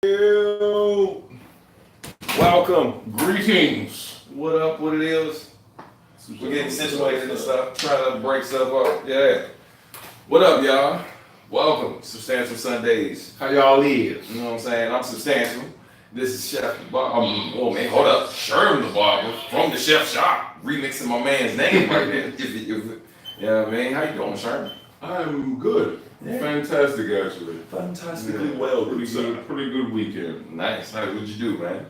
Yo, welcome, Greetings. what up, what it is? We're getting situated and stuff, trying to break stuff up. Yeah. What up, y'all? Welcome, Substantial Sundays. How y'all is? You know what I'm saying? I'm Substantial. This is Sheff The Barber. Oh man, hold up. Sherm The Barber from the Sheff Shop. Remixing my man's name right there. Yeah, man. How you doing, Sherm? I'm good. Yeah. Fantastic, actually. Fantastically well. Pretty good weekend. Nice. What'd you do, man?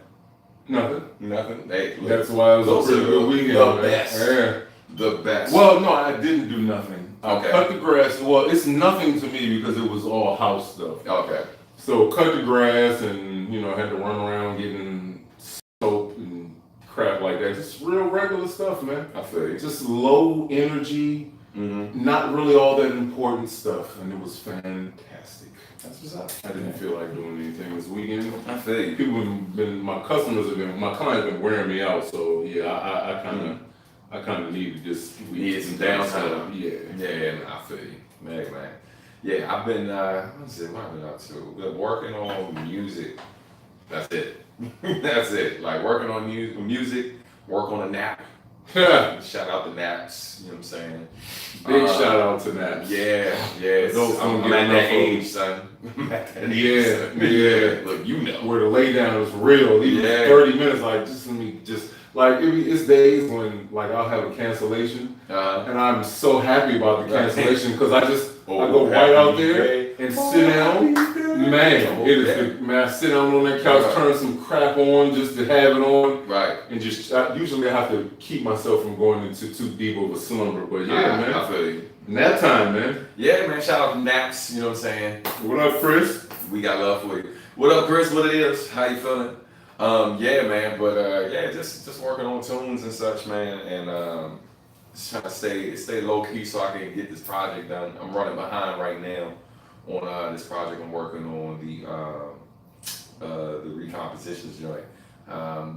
Nothing. Nothing. Hey, look, That's why it was those a pretty are good weekend. the man. best. Yeah. The best. Well, no, I didn't do nothing. Okay. I cut the grass. Well, it's nothing to me because it was all house stuff. Okay. So cut the grass and had to run around getting soap and crap like that. Just real regular stuff, man. I feel you. Just low energy. Mm-hmm. Not really all that important stuff, and it was fantastic. That's what's up. I didn't feel like doing anything this weekend. I feel you. People have been, my clients have been wearing me out. So yeah, I kind of needed this. Need some downtime. Yeah. Yeah, I feel you. Man. Yeah, I've been, what have I been up to? Been working on music. That's it. That's it. Like working on music, work on a nap. Shout out to naps, you know what I'm saying? Big shout out to Naps. Yeah. I'm at that age, son. I'm at that age, son. Yeah. Look, you know. Where the lay down is real. Even 30 minutes, like just let me just like it's days when like I'll have a cancellation and I'm so happy about the cancellation because I go right out there and sit down. Man, I sit down on that couch, turn some crap on just to have it on. Right. And just usually I have to keep myself from going into too deep of a slumber. But yeah, man. I feel you. Nap time, man. Yeah, man. Shout out to naps, you know what I'm saying? What up, Chris? We got love for you. What up, Chris? What it is? How you feeling? Yeah, man. But just working on tunes and such, man, and just trying to stay low key so I can get this project done. I'm running behind right now on this project. I'm working on the recompositions joint.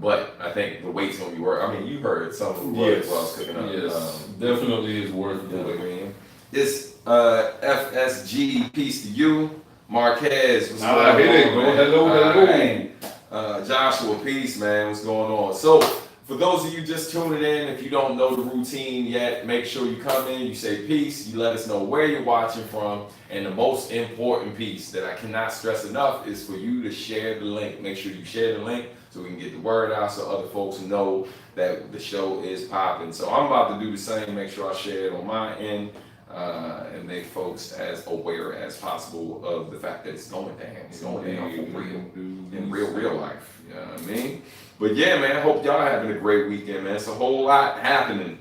But I think the weight's gonna be worth. I mean, you heard some of the work while I was cooking up. Yes, definitely is worth You know what I it. mean? It's FSG, peace to you. Marquez, what's going on? Here they go. Man? Hello. Right. Joshua, peace, man. What's going on? So, for those of you just tuning in, if you don't know the routine yet, make sure you come in, you say peace, you let us know where you're watching from, and the most important piece that I cannot stress enough is for you to share the link. Make sure you share the link so we can get the word out so other folks know that the show is popping. So I'm about to do the same, make sure I share it on my end, and make folks as aware as possible of the fact that it's going down. It's going down for real, in real life. You know what I mean? But yeah, man, I hope y'all having a great weekend, man. It's a whole lot happening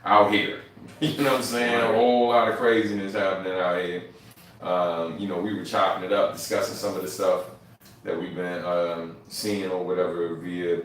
out here. You know what I'm saying? A whole lot of craziness happening out here. We were chopping it up, discussing some of the stuff that we've been seeing or whatever via,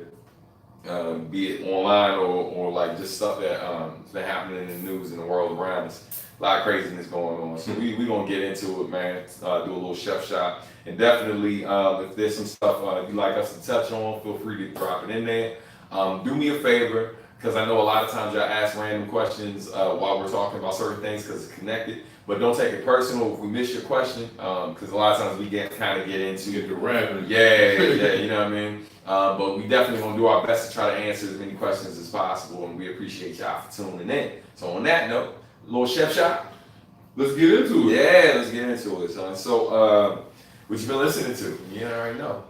be it online or like just stuff that's been happening in the news in the world around us. A lot of craziness going on. So we gonna get into it, man. Do a little Sheff Shop. And definitely, if there's some stuff you'd like us to touch on, feel free to drop it in there. Do me a favor, because I know a lot of times y'all ask random questions while we're talking about certain things because it's connected. But don't take it personal if we miss your question, because a lot of times we kind of get into the random. Yeah, you know what I mean? But we definitely gonna do our best to try to answer as many questions as possible, and we appreciate y'all for tuning in. So on that note, a little Sheff Shop. Let's get into it. Yeah, let's get into it, son. So, what you been listening to? You already know.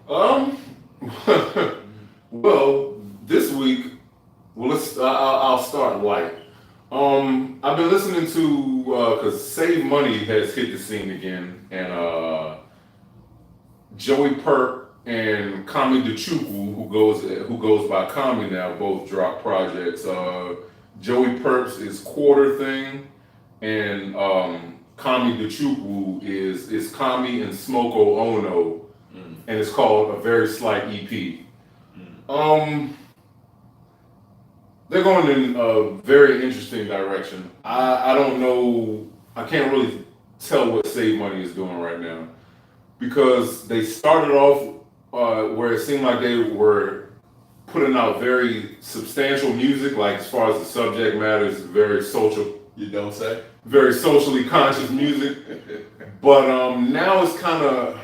Well, this week, I'll start light. I've been listening to because Save Money has hit the scene again, and Joey Perk and Kami DeChukwu, who goes by Kami now, both dropped projects. Joey Perk's is Quarter Thing, and Kami DeChukwu is Kami and Smoko Ono, and it's called A Very Slight EP. They're going in a very interesting direction. I don't know, I can't really tell what Save Money is doing right now, because they started off where it seemed like they were putting out very substantial music, like as far as the subject matter is very social. You don't say? Very socially conscious music. But now it's kind of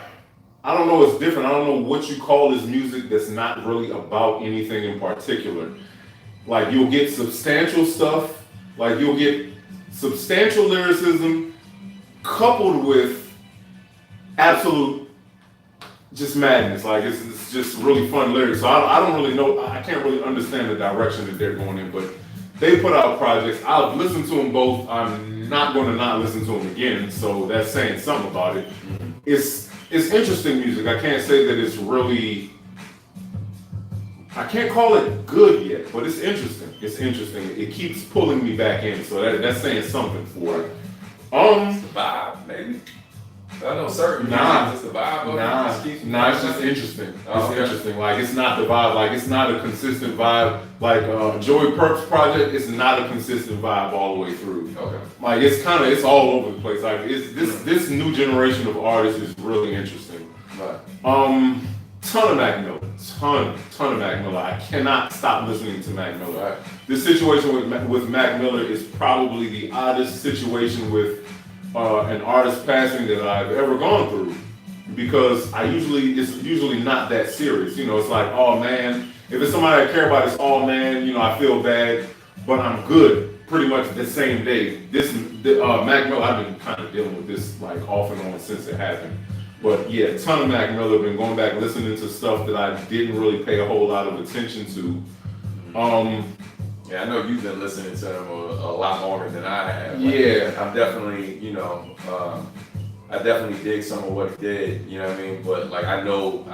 I don't know, it's different. I don't know what you call this music that's not really about anything in particular. Like you'll get substantial stuff, like you'll get substantial lyricism coupled with absolute just madness. Like it's just really fun lyrics. So I don't really know, I can't really understand the direction that they're going in, but they put out projects. I've listened to them both. I'm not going to not listen to them again, so that's saying something about it. It's interesting music. I can't say that it's really, I can't call it good yet, but it's interesting. It's interesting. It keeps pulling me back in, so that's saying something for it. It's the vibe, maybe. I know certain Nah, it's the vibe. It's just interesting. It's interesting. Like it's not the vibe. Like it's not a consistent vibe. Like Joey Perk's project is not a consistent vibe all the way through. Okay. Like it's all over the place. Like it's this new generation of artists is really interesting. Right. Ton of Mac Miller. Ton of Mac Miller. I cannot stop listening to Mac Miller. Right. This situation with Mac Miller is probably the oddest situation with an artist passing that I've ever gone through, because it's usually not that serious. You know, it's like, oh man, if it's somebody I care about, it's oh man, you know, I feel bad, but I'm good pretty much the same day. Mac Miller, I've been kind of dealing with this like off and on since it happened. But yeah, ton of Mac Miller. Been going back listening to stuff that I didn't really pay a whole lot of attention to. Yeah, I know you've been listening to him a lot longer than I have. Like, yeah, I'm definitely, I definitely dig some of what he did. You know what I mean? But like, I know,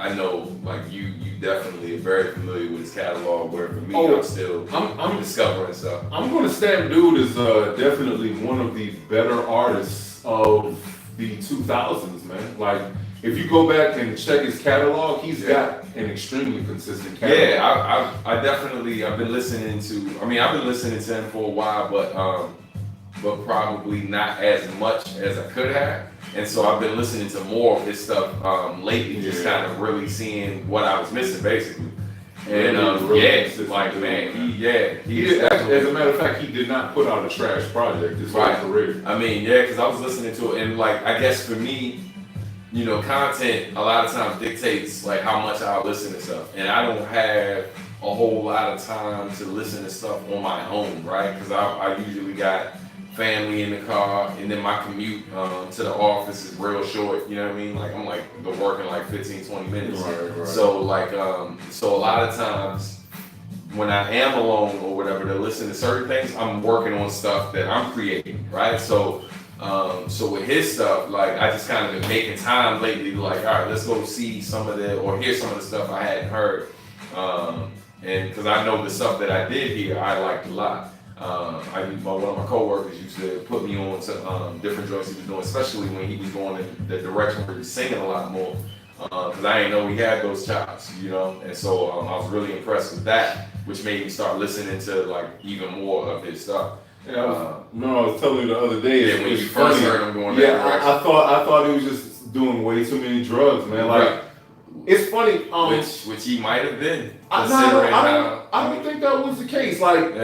like you definitely are very familiar with his catalog. Where for me, I'm discovering stuff. I'm gonna stamp dude is definitely one of the better artists of the 2000s, man. Like, if you go back and check his catalog, he's got an extremely consistent catalog. Yeah, I've been listening to. I mean, I've been listening to him for a while, but probably not as much as I could have. And so I've been listening to more of his stuff lately, just kind of really seeing what I was missing, basically. And like man, he as a matter of fact, he did not put out a trash project his whole career. I mean, because I was listening to it, and like I guess for me, you know, content a lot of times dictates like how much I'll listen to stuff, and I don't have a whole lot of time to listen to stuff on my own, right? Because I usually got family in the car, and then my commute to the office is real short, you know what I mean? Like I'm like working like 15-20 minutes. Right. So like so a lot of times when I am alone or whatever to listen to certain things, I'm working on stuff that I'm creating, right? So with his stuff, like I just kind of been making time lately to like, all right, let's go see some of or hear some of the stuff I hadn't heard. And because I know the stuff that I did hear, I liked a lot. One of my coworkers used to put me on to different joints he was doing, especially when he was going in the direction where he was singing a lot more. Because I didn't know he had those chops, you know, and so I was really impressed with that, which made me start listening to like even more of his stuff. Yeah, I was telling you the other day. Yeah, when you first heard him going that direction. I thought he was just doing way too many drugs, man. Like, it's funny. Which he might have been. I don't think that was the case. Like,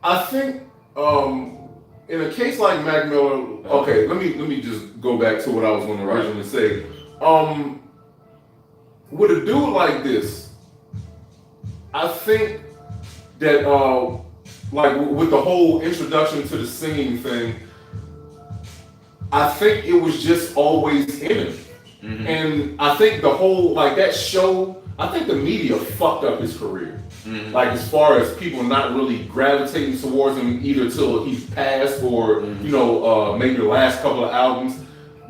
I think in a case like Mac Miller, okay, let me just go back to what I was going to originally say. With a dude like this, I think that like with the whole introduction to the singing thing, I think it was just always in him. Mm-hmm. And I think the whole, like that show, I think the media fucked up his career. Mm-hmm. Like as far as people not really gravitating towards him either till he's passed or, you know, maybe the last couple of albums.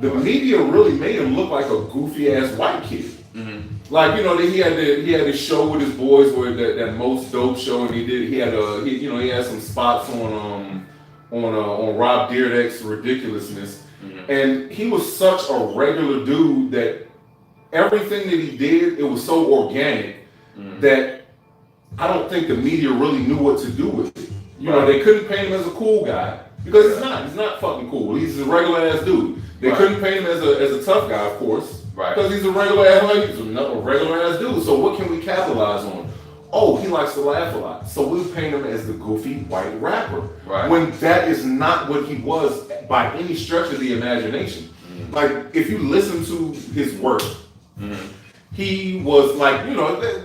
The media really made him look like a goofy ass white kid. Mm-hmm. Like, you know, he had this show with his boys, where that Most Dope show, and he had some spots on Rob Dyrdek's Ridiculousness, and he was such a regular dude that everything that he did, it was so organic that I don't think the media really knew what to do with it. You know, they couldn't paint him as a cool guy because he's not fucking cool. He's a regular ass dude. They couldn't paint him as a tough guy, of course. Right. Because he's a regular ass dude. So what can we capitalize on? Oh, he likes to laugh a lot. So we'll paint him as the goofy white rapper. Right. When that is not what he was by any stretch of the imagination. Like, if you listen to his work, Mm-hmm. He was like,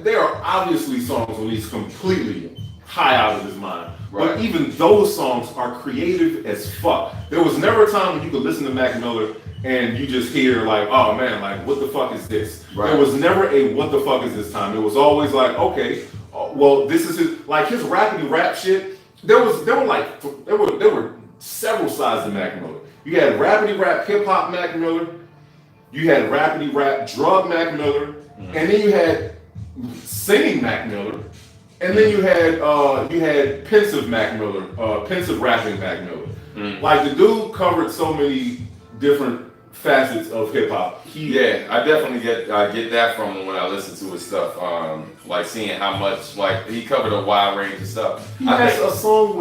there are obviously songs when he's completely high out of his mind. Right. But even those songs are creative as fuck. There was never a time when you could listen to Mac Miller and you just hear like, oh man, like what the fuck is this? Right. There was never a what the fuck is this time. It was always like, okay, well this is his, like his rappity rap shit. There were several sides to Mac Miller. You had rapidy rap hip hop Mac Miller. You had rapidy rap drug Mac Miller, and then you had singing Mac Miller, and then you had pensive Mac Miller, pensive rapping Mac Miller. Like the dude covered so many different facets of hip hop. Yeah, I definitely get that from him when I listen to his stuff. Like seeing how much like he covered a wide range of stuff. He has songs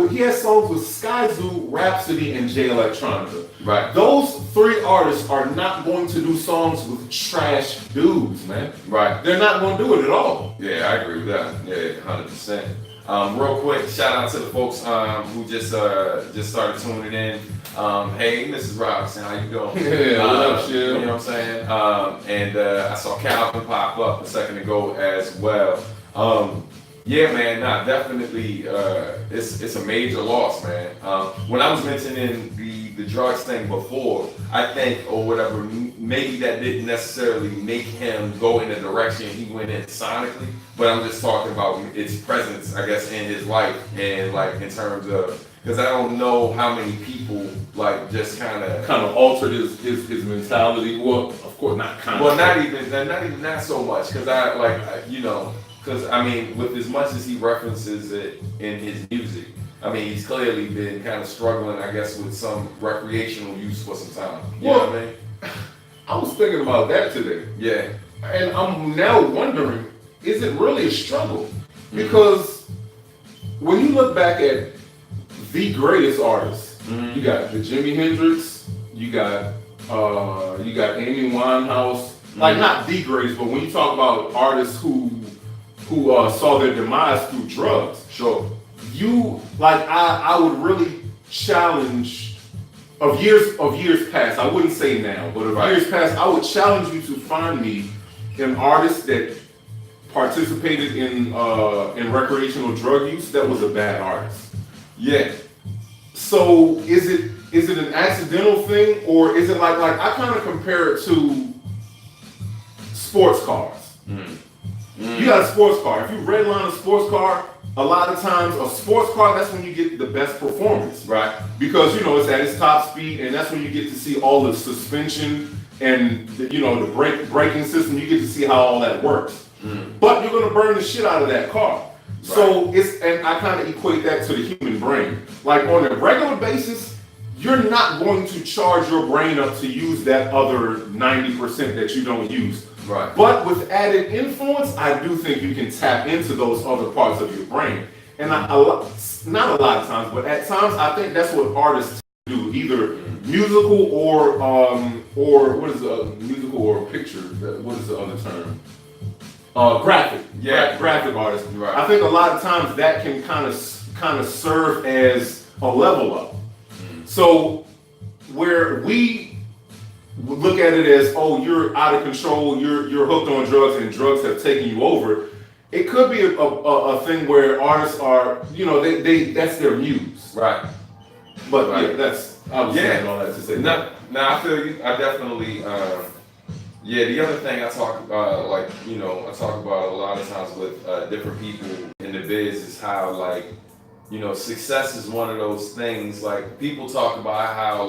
with Sky Zoo, Rhapsody, and Jay Electronica. Right. Those three artists are not going to do songs with trash dudes, man. Right. They're not going to do it at all. Yeah, I agree with that. Yeah, 100%. Real quick, shout out to the folks who just started tuning in. Hey, Mrs. Robinson, how you doing? Yeah, what up, Sheff? You know what I'm saying? And I saw Calvin pop up a second ago as well. Yeah, man, nah, definitely, it's a major loss, man. When I was mentioning the drugs thing before, I think, or whatever, maybe that didn't necessarily make him go in the direction he went in sonically, but I'm just talking about its presence, I guess, in his life, and like in terms of, because I don't know how many people like just kind of altered his mentality. Well, of course, not kind of. Well, not so much, because because I mean, with as much as he references it in his music, I mean, he's clearly been kind of struggling, I guess, with some recreational use for some time. You know what I mean? I was thinking about that today. Yeah. And I'm now wondering, is it really a struggle? Because when you look back at the greatest artists, you got the Jimi Hendrix, you got Amy Winehouse, like not the greatest, but when you talk about artists who saw their demise through drugs, Sure. I would really challenge of years past. I wouldn't say now, but of years past, I would challenge you to find me an artist that participated in recreational drug use that was a bad artist. Yeah. So is it an accidental thing, or is it like I kind of compare it to sports cars. You got a sports car. If you redline a sports car, a lot of times a sports car, that's when you get the best performance. Right. Because it's at its top speed, and that's when you get to see all the suspension and the braking system. You get to see how all that works. But you're gonna burn the shit out of that car. Right. So and I kind of equate that to the human brain. Like on a regular basis, you're not going to charge your brain up to use that other 90% that you don't use. Right. But with added influence, I do think you can tap into those other parts of your brain. And not a lot of times, but at times, I think that's what artists do, either musical or what is musical or picture? What is the other term? Graphic. Yeah. Graphic artists. Right. I think a lot of times that can kind of serve as a level up. So where we look at it as, oh, you're out of control, you're hooked on drugs, and drugs have taken you over. It could be a thing where artists are, they that's their muse. Right. But right. Yeah, I was saying all that to say. No, I feel you. I definitely. The other thing I talk about, I talk about a lot of times with different people in the biz is how success is one of those things. Like people talk about how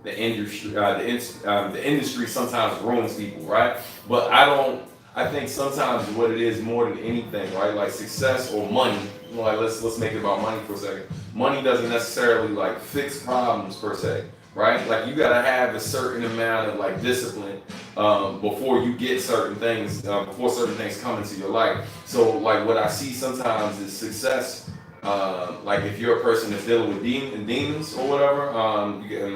the industry, the industry sometimes ruins people, right? But I think sometimes what it is more than anything, right? Like success or money. Let's make it about money for a second. Money doesn't necessarily fix problems per se, right? Like you gotta have a certain amount of discipline before you get certain things, before certain things come into your life. So what I see sometimes is success. If you're a person that's dealing with demons or whatever,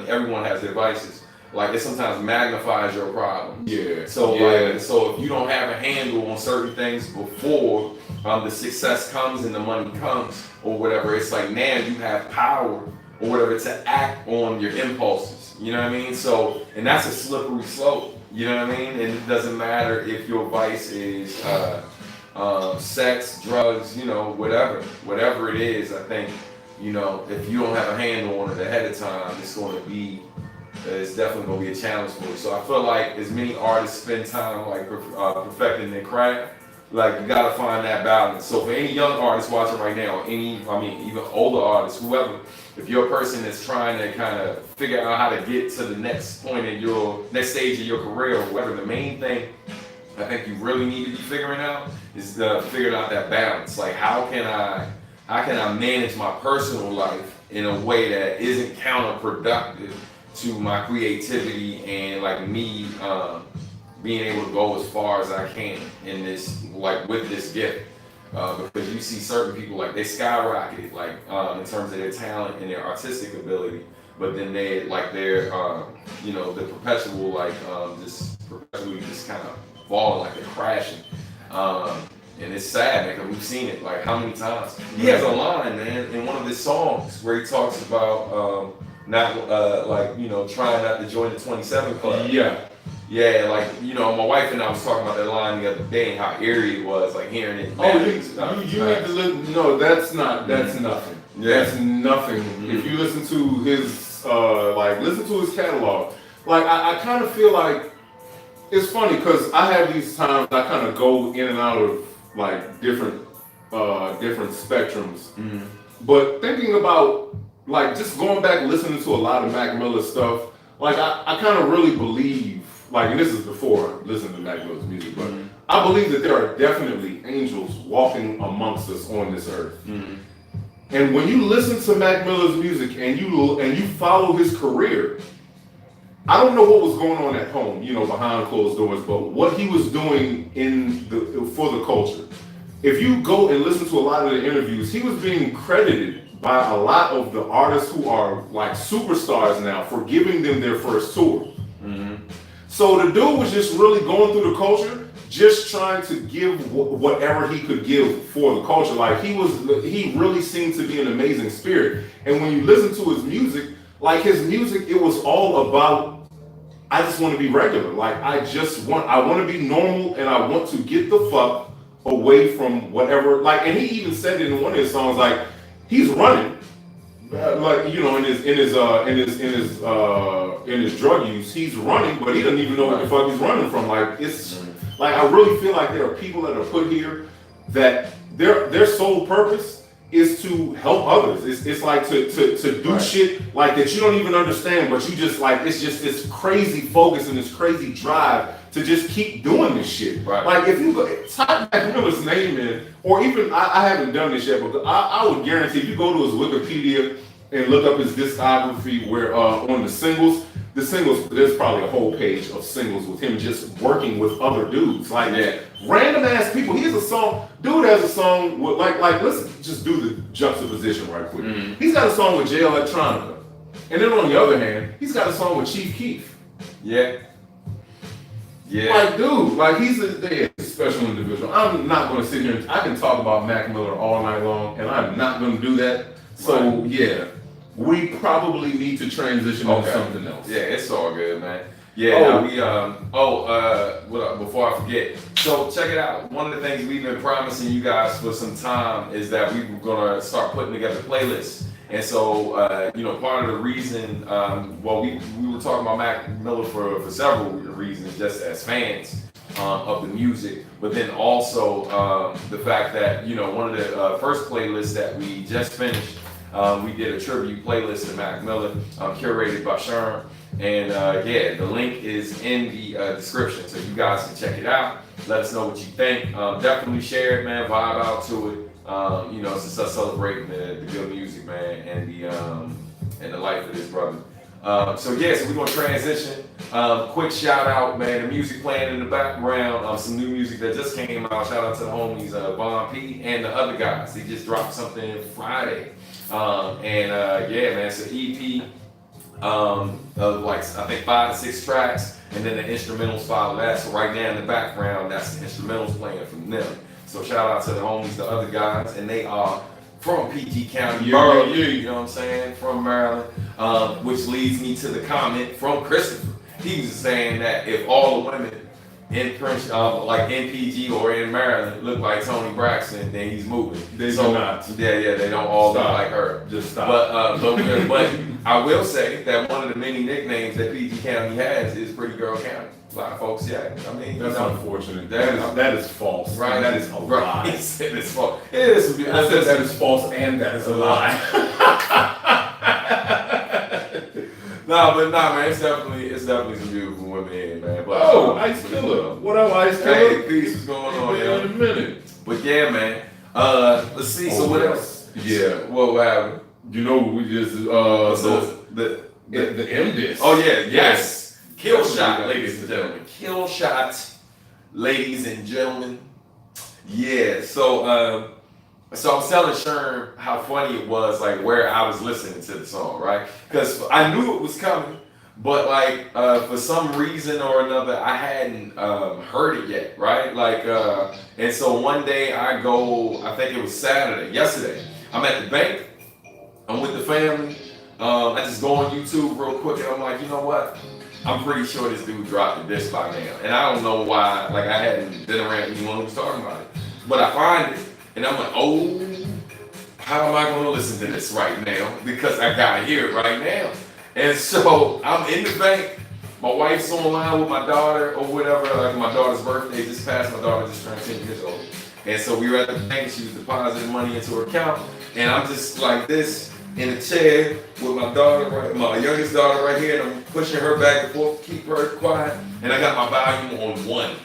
everyone has their vices. It sometimes magnifies your problems. Yeah. So if you don't have a handle on certain things before the success comes and the money comes or whatever, it's now you have power or whatever to act on your impulses. You know what I mean? So, and that's a slippery slope. You know what I mean? And it doesn't matter if your vice is sex, drugs, whatever it is. I think, if you don't have a handle on it ahead of time, it's definitely going to be a challenge for you. So I feel like as many artists spend time like perfecting their craft, like you got to find that balance. So for any young artists watching right now, even older artists, whoever, if you're a person that's trying to kind of figure out how to get to the next point in your next stage of your career, or whatever, the main thing I think you really need to be figuring out is figuring out that balance. Like how can I manage my personal life in a way that isn't counterproductive to my creativity and like me being able to go as far as I can in this, like with this gift. Because you see certain people like they skyrocketed like in terms of their talent and their artistic ability, but then they're perpetual like just perpetually just kind of falling, like they're crashing. And it's sad, man, because we've seen it like how many times. He has a line, man, in one of his songs where he talks about trying not to join the 27 Club. Yeah, like, my wife and I was talking about that line the other day and how eerie it was, like hearing it. You need to listen. No, that's nothing. Yeah. That's nothing. If you listen to his catalog, like I kind of feel like it's funny because I have these times I kind of go in and out of like different spectrums. But thinking about like just going back and listening to a lot of Mac Miller stuff, like I kind of really believe, like, and this is before listening to Mac Miller's music, but I believe that there are definitely angels walking amongst us on this earth. And when you listen to Mac Miller's music and you follow his career, I don't know what was going on at home, behind closed doors, but what he was doing for the culture. If you go and listen to a lot of the interviews, he was being credited by a lot of the artists who are like superstars now for giving them their first tour. So the dude was just really going through the culture, just trying to give whatever he could give for the culture. Like he really seemed to be an amazing spirit. And when you listen to his music, it was all about, I just want to be regular. Like I want to be normal, and I want to get the fuck away from whatever. Like, and he even said it in one of his songs, like he's running. In his drug use, he's running, but he doesn't even know what the fuck he's running from. Like it's like I really feel like there are people that are put here that their sole purpose is to help others. It's like to do shit like that you don't even understand, but you just like it's just this crazy focus and this crazy drive to just keep doing this shit. Like if you type Mac Miller's name in, or even I haven't done this yet, but I would guarantee if you go to his Wikipedia and look up his discography, where on the singles, there's probably a whole page of singles with him just working with other dudes, like random ass people. He has a song. Dude has a song with like let's just do the juxtaposition right quick. He's got a song with Jay Electronica, and then on the other hand, he's got a song with Chief Keef. Like, dude, like he's a special individual. I'm not going to sit here. I can talk about Mac Miller all night long, and I'm not going to do that. So we probably need to transition to something else. Yeah, it's all good, man. Before I forget, so check it out. One of the things we've been promising you guys for some time is that we were gonna start putting together playlists. And so, part of the reason, we were talking about Mac Miller for several reasons, just as fans of the music, but then also the fact that, one of the first playlists that we just finished, we did a tribute playlist to Mac Miller, curated by Sherm. And the link is in the description, so you guys can check it out. Let us know what you think. Definitely share it, man. Vibe out to it. It's just us celebrating the good music, man, and the life of this brother. So we're gonna transition. Quick shout out, man. The music playing in the background. Some new music that just came out. Shout out to the homies, Von P and the other guys. They just dropped something Friday. It's an EP of like I think 5 to 6 tracks, and then the instrumentals follow that. So right now in the background, that's the instrumentals playing from them. So shout out to the homies, the other guys, and they are from PG County, Maryland, you know what I'm saying, from Maryland, which leads me to the comment from Christopher. he was saying that if all the women in Prince, like in PG or in Maryland, look like Tony Braxton, then he's moving. They do not. Yeah, they don't all look Stop. like her. Just stop. But I will say that one of the many nicknames that PG County has is Pretty Girl County. A lot of folks, yeah. I mean, That's unfortunate. That That is false. right. That is a lie. He said it's false. It is. I said that is false and that is a lie. Nah, man, it's definitely some beautiful women in, man. But, Ice Killer. What up, Ice Killer? Hey, peace, what's going on, In a minute. But yeah, man. Let's see. So what else? Yeah. What happened? You know what we just The M disc. Oh yeah, yes. Kill shot, ladies and gentlemen. Kill shot, ladies and gentlemen. Yeah. So so I was telling Sherm how funny it was, like where I was listening to the song, right? Because I knew it was coming, but like for some reason or another, I hadn't heard it yet, right? Like, and so one day I go, I think it was yesterday. I'm at the bank. I'm with the family. I just go on YouTube real quick, and I'm like, you know what? I'm pretty sure this dude dropped the disc by now, and I don't know why. Like I hadn't been around anyone who was talking about it, but I find it. And I'm like, oh, how am I going to listen to this right now? Because I got to hear it right now. And so I'm in the bank. My wife's online with my daughter or whatever. Like my daughter's birthday just passed. My daughter just turned 10 years old. And so we were at the bank. She was depositing money into her account. And I'm just like this in a chair with my daughter, my youngest daughter right here. And I'm pushing her back and forth to keep her quiet. And I got my volume on one.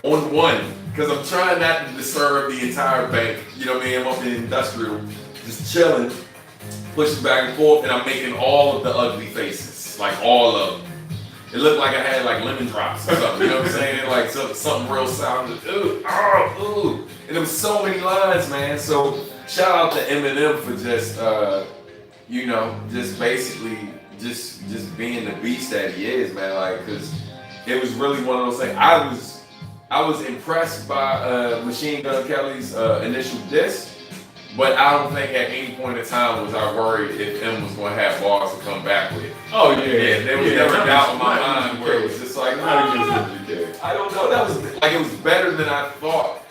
On one. Because I'm trying not to disturb the entire bank. You know what I mean? I'm up in industrial, just chilling, pushing back and forth, and I'm making all of the ugly faces. Like all of them. It looked like I had like lemon drops or something. You know what I'm saying? Like something real sounded. Ooh, oh, ooh. And there was so many lines, man. So shout out to Eminem for just, you know, just basically just being the beast that he is, man. Like, because it was really one of those things. I was impressed by Machine Gun Kelly's initial diss, but I don't think at any point in time was I worried if M was going to have bars to come back with. Oh yeah, there was never a doubt in my mind where it was just like, I don't know. That was like it was better than I thought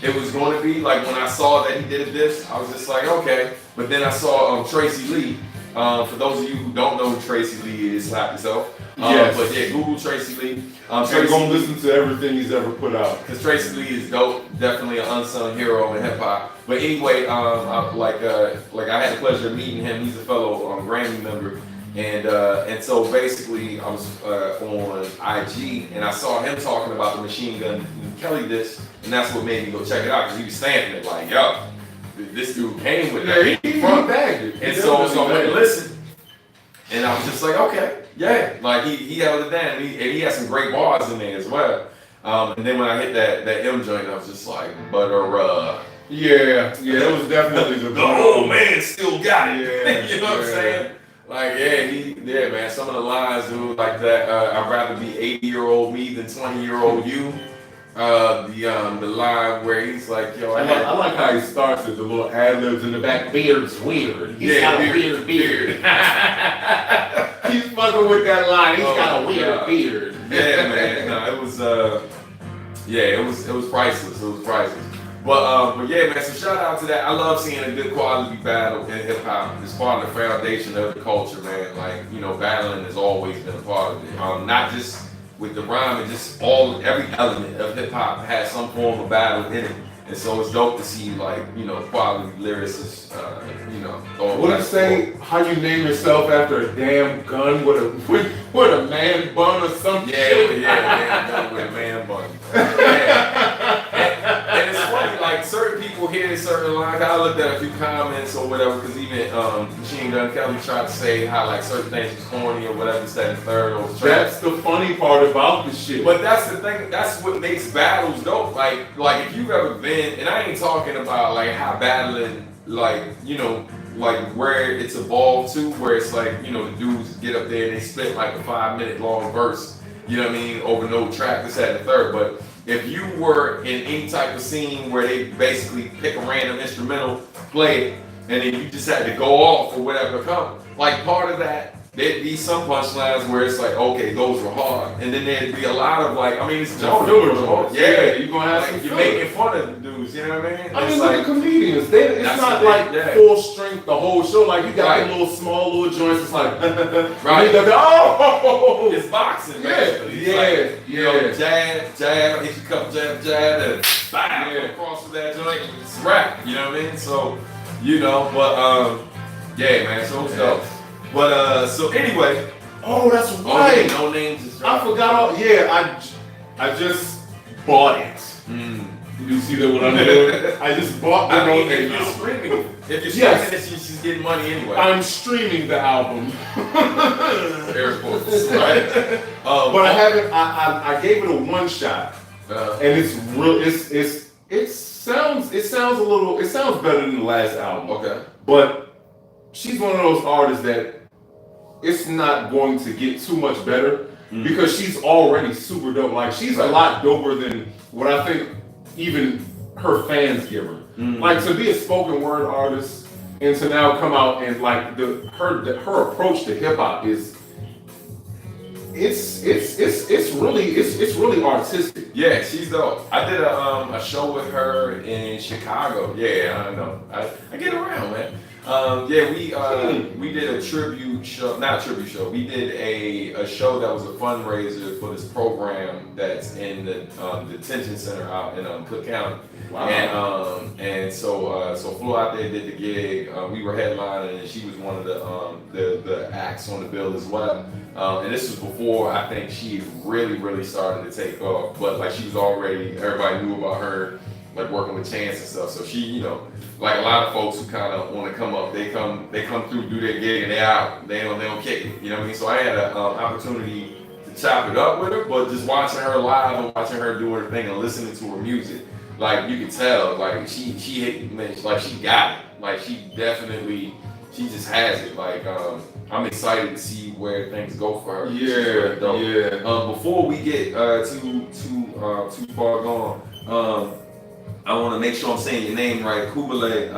it was going to be. Like when I saw that he did this, I was just like, okay. But then I saw Tracy Lee. For those of you who don't know who Tracy Lee is, slap yourself. Yes. But yeah, Google Tracy Lee. Tracy gonna listen to everything he's ever put out. Because Tracy Lee is dope, definitely an unsung hero in hip hop. But anyway, like I had the pleasure of meeting him. He's a fellow Grammy member, and so basically I was on IG and I saw him talking about the Machine Gun Kelly disc, and that's what made me go check it out because he was stamping it like, yo, this dude came with that. He front bagged it. And so I went and listened, and I was just like, okay. Yeah, like he held it down, and he had some great bars in there as well. And then when I hit that M joint, I was just like, butter. Yeah, that was definitely the old man still got it. Yeah, you know what I'm saying? Like, yeah, man. Some of the lines, dude, like that. I'd rather be 80-year-old me than 20-year-old you. The line where he's like, yo, I like how he starts with the little ad-libs in the back. Beard's weird. He's got a weird beard. He's fucking with that line. He's got a weird beard. Yeah, man. No, it was it was priceless. It was priceless. But yeah, man. So shout out to that. I love seeing a good quality battle in hip hop. It's part of the foundation of the culture, man. Like, you know, battling has always been a part of it. Not just with the rhyme, and just every element of hip hop has some form of battle in it. And so it's dope to see, like, you know, quality lyricists, you know. What you say? How you name yourself after a damn gun with a man bun or something? Yeah, gun with a man bun. And it's funny, like certain people hear certain lines. I looked at a few comments or whatever, because even Machine Gun Kelly tried to say how like certain things was corny or whatever, said and third or was trash. That's the funny part about the shit. But that's the thing. That's what makes battles dope. Like if you've ever been, and I ain't talking about like how battling, like, you know, like where it's evolved to, where it's like, you know, the dudes get up there and they spit like a 5-minute long verse, you know what I mean, over no track, this, that, and the third. But if you were in any type of scene where they basically pick a random instrumental, play it, and then you just had to go off or whatever come, like part of that there'd be some punchlines where it's like, okay, those were hard, and then there'd be a lot of like, I mean, it's No, filler joints. Yeah, you're gonna have like, some you're filler. making fun of the dudes. You know what I mean? I mean, It's look like at comedians. It's that's not what like full strength the whole show. Like you got the little small little joints. It's like right. Oh, It's boxing, yeah, basically. It's yeah, like, you know, yeah. jab, hit you a couple jab, and bam, across with that joint. It's a wrap. You know what I mean? So, you know, but yeah, man. So it's dope. But so anyway. Oh, that's right. No names. I forgot all. Yeah, I just bought it. You see that what I'm doing? I just bought the I mean, No if Name you're album. streaming, Yes. it, she's getting money anyway. I'm streaming the album. Air quotes, right? But I haven't. I gave it a one shot, and it's real. It sounds better than the last album. Okay. But she's one of those artists that it's not going to get too much better because she's already super dope. Like she's a lot doper than what I think even her fans give her. Like to be a spoken word artist and to now come out and like her approach to hip hop is it's really artistic. Yeah, she's dope. I did a show with her in Chicago. Yeah, I know. I get around, man. We did a tribute show, not a tribute show. We did a show that was a fundraiser for this program that's in the detention center out in Cook County. Wow. And so flew out there, did the gig. We were headlining, and she was one of the acts on the bill as well. And this was before I think she really started to take off. But like she was already, everybody knew about her, like working with Chance and stuff. So she, you know, like a lot of folks who kind of want to come up, they come through, do their gig, and they out. They don't kick it. You know what I mean? So I had an opportunity to chop it up with her, but just watching her live and watching her do her thing and listening to her music, like you could tell, like she hit, man, like she got it. Like she just has it. Like I'm excited to see where things go for her. Yeah. Before we get too far gone, I want to make sure I'm saying your name right. Kubale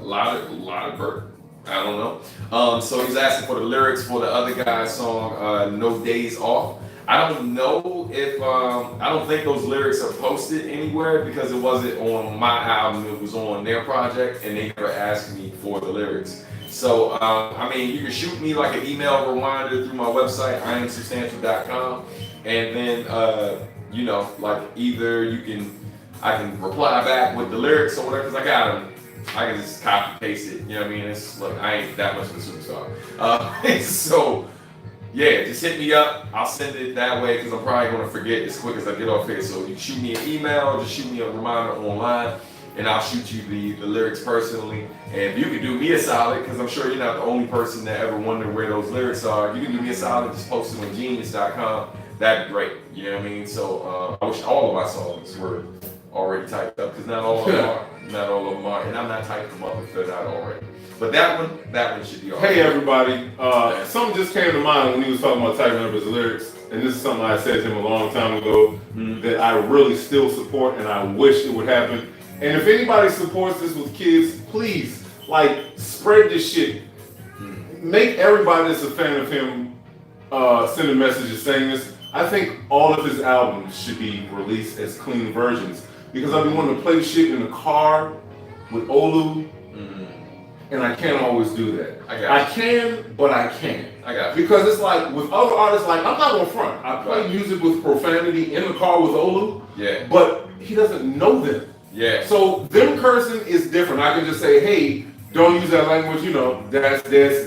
Lauderberg. I don't know. So he's asking for the lyrics for the other guy's song, No Days Off. I don't know if, I don't think those lyrics are posted anywhere because it wasn't on my album, it was on their project and they never asked me for the lyrics. So, I mean, you can shoot me like an email reminder through my website, iamsubstantial.com, and then, you know, like either I can reply back with the lyrics or whatever, because I got them. I can just copy paste it, you know what I mean? It's like, I ain't that much of a superstar. So, yeah, just hit me up. I'll send it that way because I'm probably going to forget as quick as I get off here. So you shoot me an email, just shoot me a reminder online, and I'll shoot you the lyrics personally. And if you can do me a solid, because I'm sure you're not the only person that ever wondered where those lyrics are, you can do me a solid, just post them on genius.com. That'd be great, you know what I mean? So I wish all of my songs were already typed up, because not all of them are. Not all of them are, and I'm not typing them up if they're not already. But that one should be all right. Hey everybody, something just came to mind when he was talking about typing up his lyrics, and this is something I said to him a long time ago that I really still support, and I wish it would happen. And if anybody supports this with kids, please, like, spread this shit. Make everybody that's a fan of him send a message saying this. I think all of his albums should be released as clean versions, because I've been wanting to play shit in the car with Olu. And I can't always do that. I can, but I can't. I got you. Because it's like with other artists, like I'm not gonna front. I play music with profanity in the car with Olu. Yeah. But he doesn't know them. Yeah. So them cursing is different. I can just say, hey, don't use that language. You know, that's just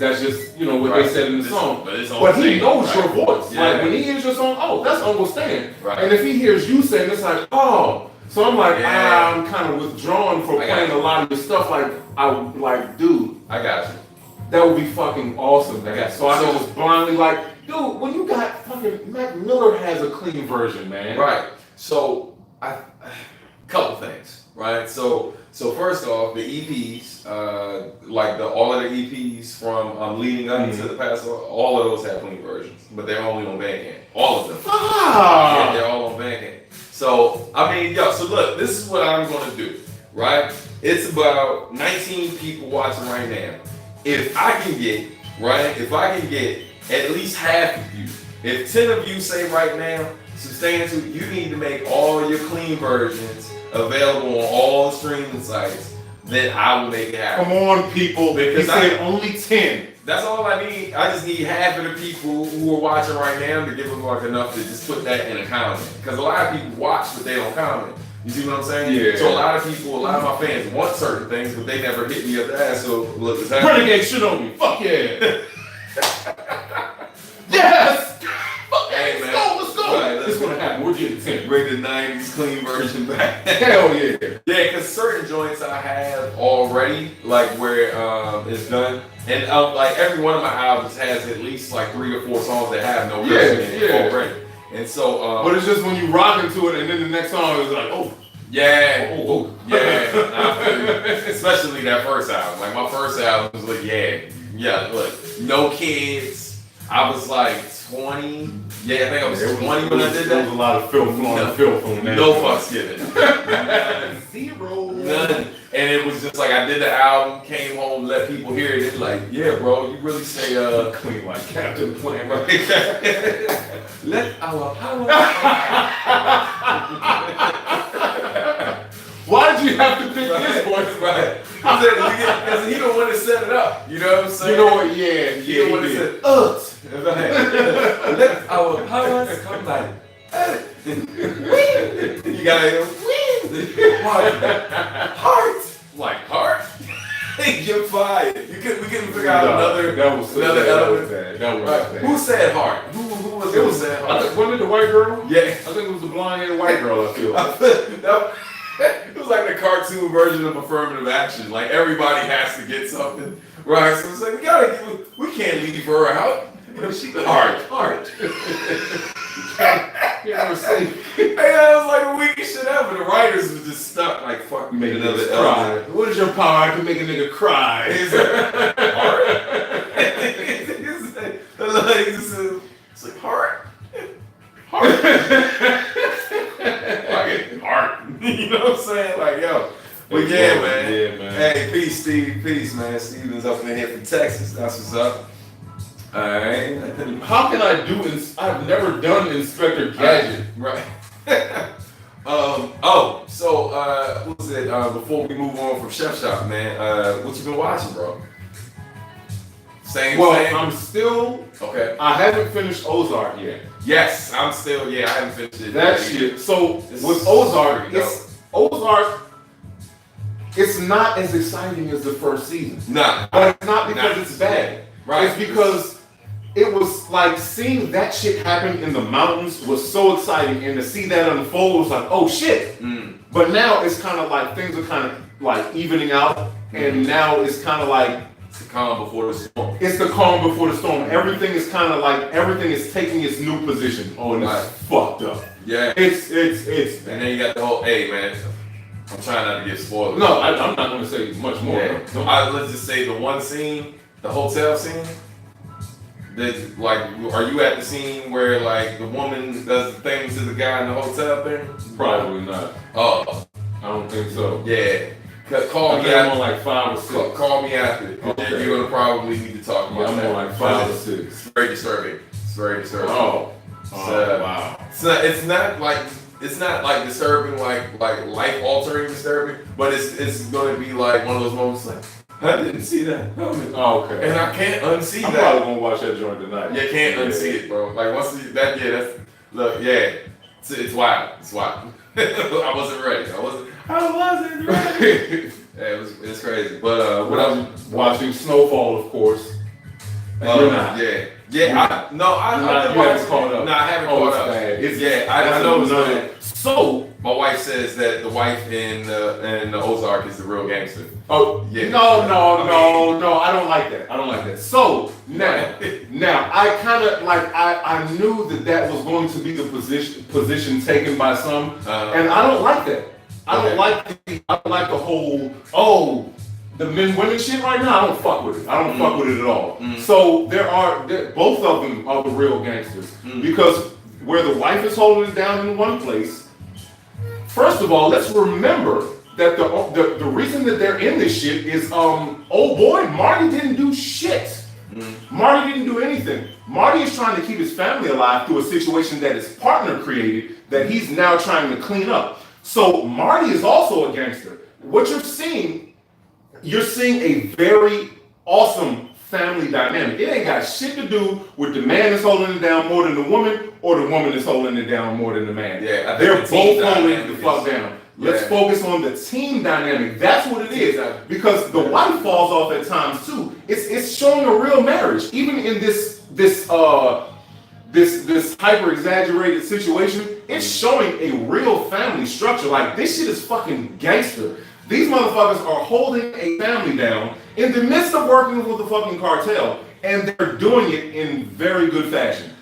what they said in the song. But he knows your voice. Yeah. Like when he hears your song, oh, that's Uncle Stan. Right. And if he hears you saying, it's like, oh. So I'm like, I'm kind of withdrawn from playing a lot of your stuff. Like, dude, I got you. That would be fucking awesome. So I So- just blindly like, dude, when you got fucking Mac Miller has a clean version, man. Right. So couple things, right? So first off, the EPs, like all of the EPs from leading up to the past, all of those have clean versions, but they're only on Bandcamp. All of them. Yeah, they're all on Bandcamp. So I mean, so look, this is what I'm gonna do, right? It's about 19 people watching right now. If I can get right? If I can get at least half of you, if 10 of you say right now, substantial, you need to make all your clean versions available on all the streaming sites, then I will make it happen. Come on, people. Because he said only 10. That's all I need. I just need half of the people who are watching right now to give them like enough to just put that in a comment. Because a lot of people watch, but they don't comment. You see what I'm saying? Yeah. So a lot of my fans want certain things, but they never hit me up the ass. So look, it's happening. Renegade shit on me. Fuck yeah. Yes. Fuck yeah. Hey, man. Let's go. Right, it's gonna happen. We're getting 10. Bring the 90s clean version back. Hell yeah. Yeah, because certain joints I have already, like where it's done. And like every one of my albums has at least like 3 or 4 songs that have no version in it already. And so, but it's just when you rock into it, and then the next song is like, oh, yeah, oh. especially that first album. Like my first album was like, yeah. Look, no kids. I was like 20. Yeah, I think I was 20 when I did that. There was a lot of filth on that. No fucks given. Zero. None. And it was just like I did the album, came home, let people hear it. It's like, yeah, bro, you really say Clean like Captain Planet. Let our power. Why did you have to pick this voice? Right. Because he don't want to set it up. You know what I'm saying? You know what? Yeah. He don't want to set it. Let our powers come by. You gotta win. Heart. Like heart. You're fired. We couldn't figure out another element. That was bad. Who said heart? Who was it? Who said heart? Wasn't it the white girl? Yeah. I think it was the blonde-haired white girl. I feel. It was like the cartoon version of affirmative action. Like everybody has to get something, right? So it's like we can't leave her out. She heart. Yeah, hey, that was like the weakest shit ever. The writers was just stuck like fuck. Make another cry. What is your power? I can make a nigga cry. It's like heart. Heart. You know what I'm saying? Like, yo. But yeah, man. Hey, peace, Steve. Peace, man. Steven's up in here from Texas. That's what's up. Alright. How can I do I've never done Inspector Gadget. Right. What was it? Before we move on from Sheff Shop, man, what you been watching, bro? Same. I'm still. Okay. I haven't finished Ozark yet. Yes, I haven't finished it. That shit. So with Ozark, it's not as exciting as the first season. Nah. But it's not because it's bad. Right. It's because it was like seeing that shit happen in the mountains was so exciting, and to see that unfold was like, oh shit. But now it's kind of like things are kind of like evening out, and now it's kind of like it's the calm before the storm. It's the calm before the storm. Everything is kind of like everything is taking its new position. Oh, and it's fucked up. Yeah. It's. And then you got the whole. Hey, man. I'm trying not to get spoiled. No, I'm not going to say much more. Yeah. Let's just say the one scene, the hotel scene. That like, are you at the scene where like the woman does the things to the guy in the hotel thing? Probably not. Oh, I don't think so. Yeah. Call me after. I'm on like 5 or 6. Call me after. Okay. You're gonna probably need to talk about that. I'm on like 5 or 6. It's very disturbing. Oh, wow. It's not like disturbing, like life altering disturbing, but it's gonna be like one of those moments like, I didn't see that. Oh, okay. And I can't unsee that. I'm probably gonna watch that joint tonight. You can't unsee it, bro. Like once it's wild. It's wild. I wasn't ready. I wasn't ready. Yeah, it's crazy. But what I'm watching Snowfall, of course. And you're not. Yeah. I haven't caught up. No, I haven't caught up. I know it's bad. So my wife says that the wife in the Ozark is the real gangster. Oh yeah. No, I don't like that. So now I kind of like I knew that was going to be the position taken by some, and I don't like that. I don't like the whole the men-women shit right now. I don't fuck with it. I don't fuck with it at all. So both of them are the real gangsters because where the wife is holding it down in one place. First of all, let's remember that the reason that they're in this shit is old boy Marty didn't do shit. Marty didn't do anything. Marty is trying to keep his family alive through a situation that his partner created that he's now trying to clean up. So Marty is also a gangster. What you're seeing a very awesome family dynamic. It ain't got shit to do with the man that's holding it down more than the woman or the woman that's holding it down more than the man. Yeah, they're both holding it the fuck down. Let's focus on the team dynamic. That's what it is. Because the wife falls off at times too. It's showing a real marriage. Even in this hyper exaggerated situation, it's showing a real family structure. Like, this shit is fucking gangster. These motherfuckers are holding a family down in the midst of working with the fucking cartel, and they're doing it in very good fashion.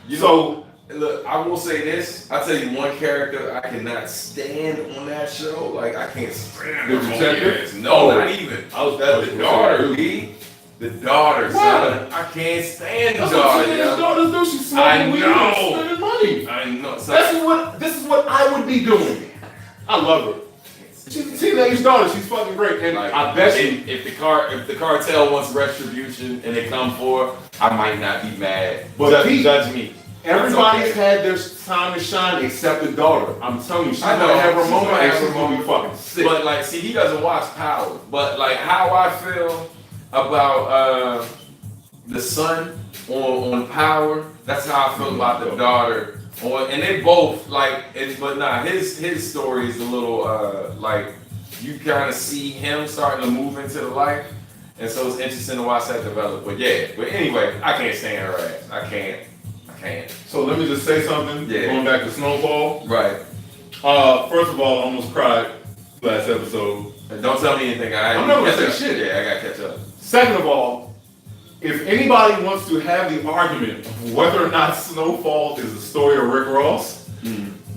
Look, I will say this. I'll tell you one character I cannot stand on that show. Like, I can't stand the detective. No, not even. The daughter, Lee. The daughter, son. I can't stand the daughter. That's what daughters do. She's smoking weed and spending money. I know. This is what I would be doing. I love her. She's a teenage daughter. She's fucking great. And like, I bet you, if the cartel wants retribution and they come for it, I might not be mad. But judge me. Everybody's had their time to shine except the daughter. I'm telling you, she's gonna have her moment and she's gonna be fucking sick. But like, see, he doesn't watch Power. But like, how I feel about the son on Power, that's how I feel about the daughter. And they both like, but nah, his story is a little like, you kind of see him starting to move into the life, and so it's interesting to watch that develop. But yeah, but anyway, I can't stand her ass. I can't. So let me just say something. Yeah. Going back to Snowfall. Right. First of all, I almost cried last episode. And don't tell me anything. I'm not gonna say shit. Yeah, I gotta catch up. Second of all, if anybody wants to have the argument of whether or not Snowfall is a story of Rick Ross,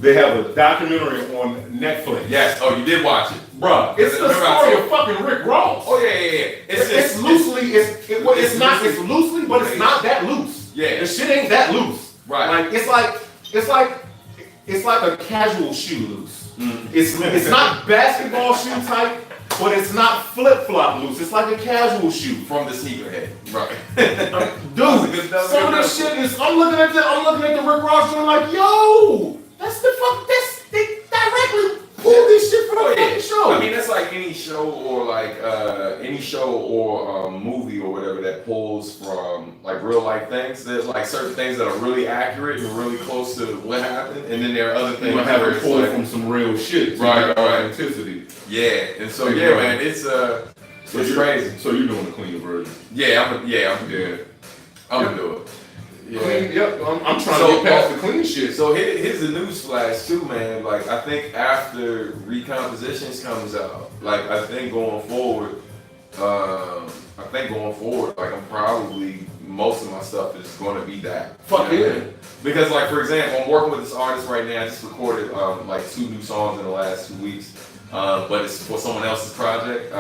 they have a documentary on Netflix. Yes. Oh, you did watch it, bruh. It's the story of fucking Rick Ross. Oh yeah. It's loosely, but it's not that loose. Yeah. The shit ain't that loose. Right. Like it's like a casual shoe loose. It's not basketball shoe type, but it's not flip-flop loose. It's like a casual shoe. From the sneakerhead. Right. Dude, some of this shit is, I'm looking at the Rick Ross and I'm like, yo, they directly pulled this shit from the fucking show. I mean, that's like any show or movie or whatever that pulls from like real life things. There's like certain things that are really accurate and really close to what happened, and then there are other things that have it pulled from some real shit. Right. Authenticity. Yeah, and so man, it's crazy. So you're doing the clean version? I'm gonna do it. Yeah. Clean, yep. I'm trying to get past the clean shit. So here's the news flash too, man. Like, I think after Recompositions comes out, like I think going forward, like I'm probably, most of my stuff is gonna be that. Fuck yeah. I mean? Because like, for example, I'm working with this artist right now. I just recorded like 2 new songs in the last 2 weeks, but it's for someone else's project.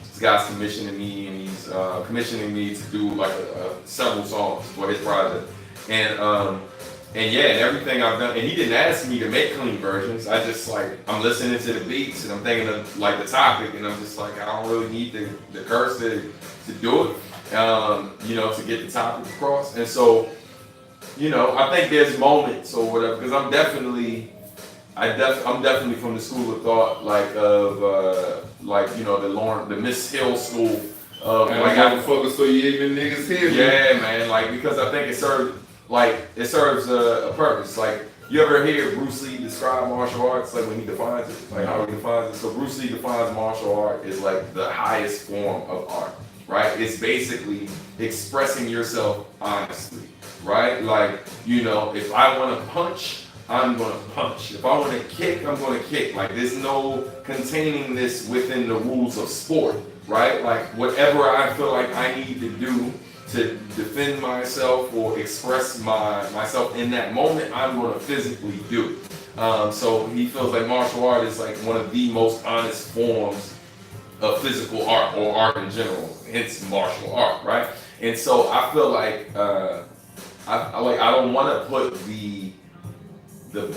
This guy's commissioning me, and he's commissioning me to do like several songs for his project. And everything I've done, and he didn't ask me to make clean versions. I just like, I'm listening to the beats and I'm thinking of like the topic, and I'm just like, I don't really need the curse to do it, to get the topic across. And so, I think there's moments or whatever, because I'm definitely from the school of thought, like of the Miss Hill school of like, I focus so you ignorant niggas here. Yeah, man, like, because I think it serves a purpose. Like, you ever hear Bruce Lee describe martial arts, like when he defines it, like how he defines it? So Bruce Lee defines martial art as like the highest form of art, right? It's basically expressing yourself honestly, right? Like, if I want to punch, I'm going to punch. If I want to kick, I'm going to kick. Like, there's no containing this within the rules of sport, right? Like, whatever I feel like I need to do to defend myself or express myself in that moment, I'm going to physically do. So he feels like martial art is like one of the most honest forms of physical art or art in general. It's martial art, right? And so I feel like I don't want to put the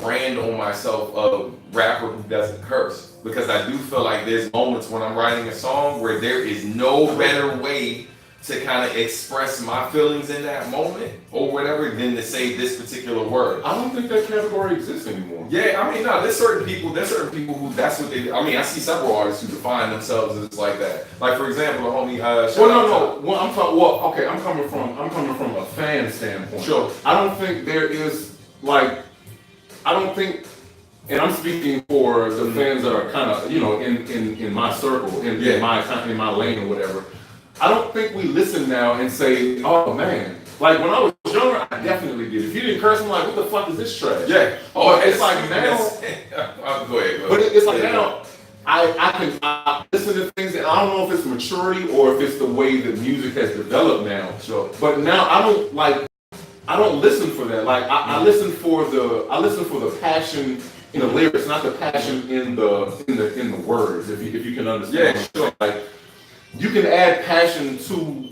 brand on myself of rapper who doesn't curse, because I do feel like there's moments when I'm writing a song where there is no better way to kind of express my feelings in that moment or whatever than to say this particular word. I don't think that category exists anymore. Yeah, I mean, no, there's certain people who that's what they, I mean, I see several artists who define themselves as like that. Like, for example, the homie, Well, I'm talking, okay, I'm coming from a fan standpoint. Sure. I don't think there is, like, I don't think, and I'm speaking for the fans that are kind of, you know, in my circle, in my lane or whatever. I don't think we listen now and say, oh man. Like when I was younger, I definitely did. If you didn't curse, I'm like, what the fuck is this trash? Yeah. Oh, it's like now. Go ahead. But it's like now, I listen to things, and I don't know if it's maturity or if it's the way that music has developed now. Sure. But now I don't listen for that. Like I listen for the passion in the lyrics, not the passion in the words. If you can understand. Yeah, sure. Like you can add passion to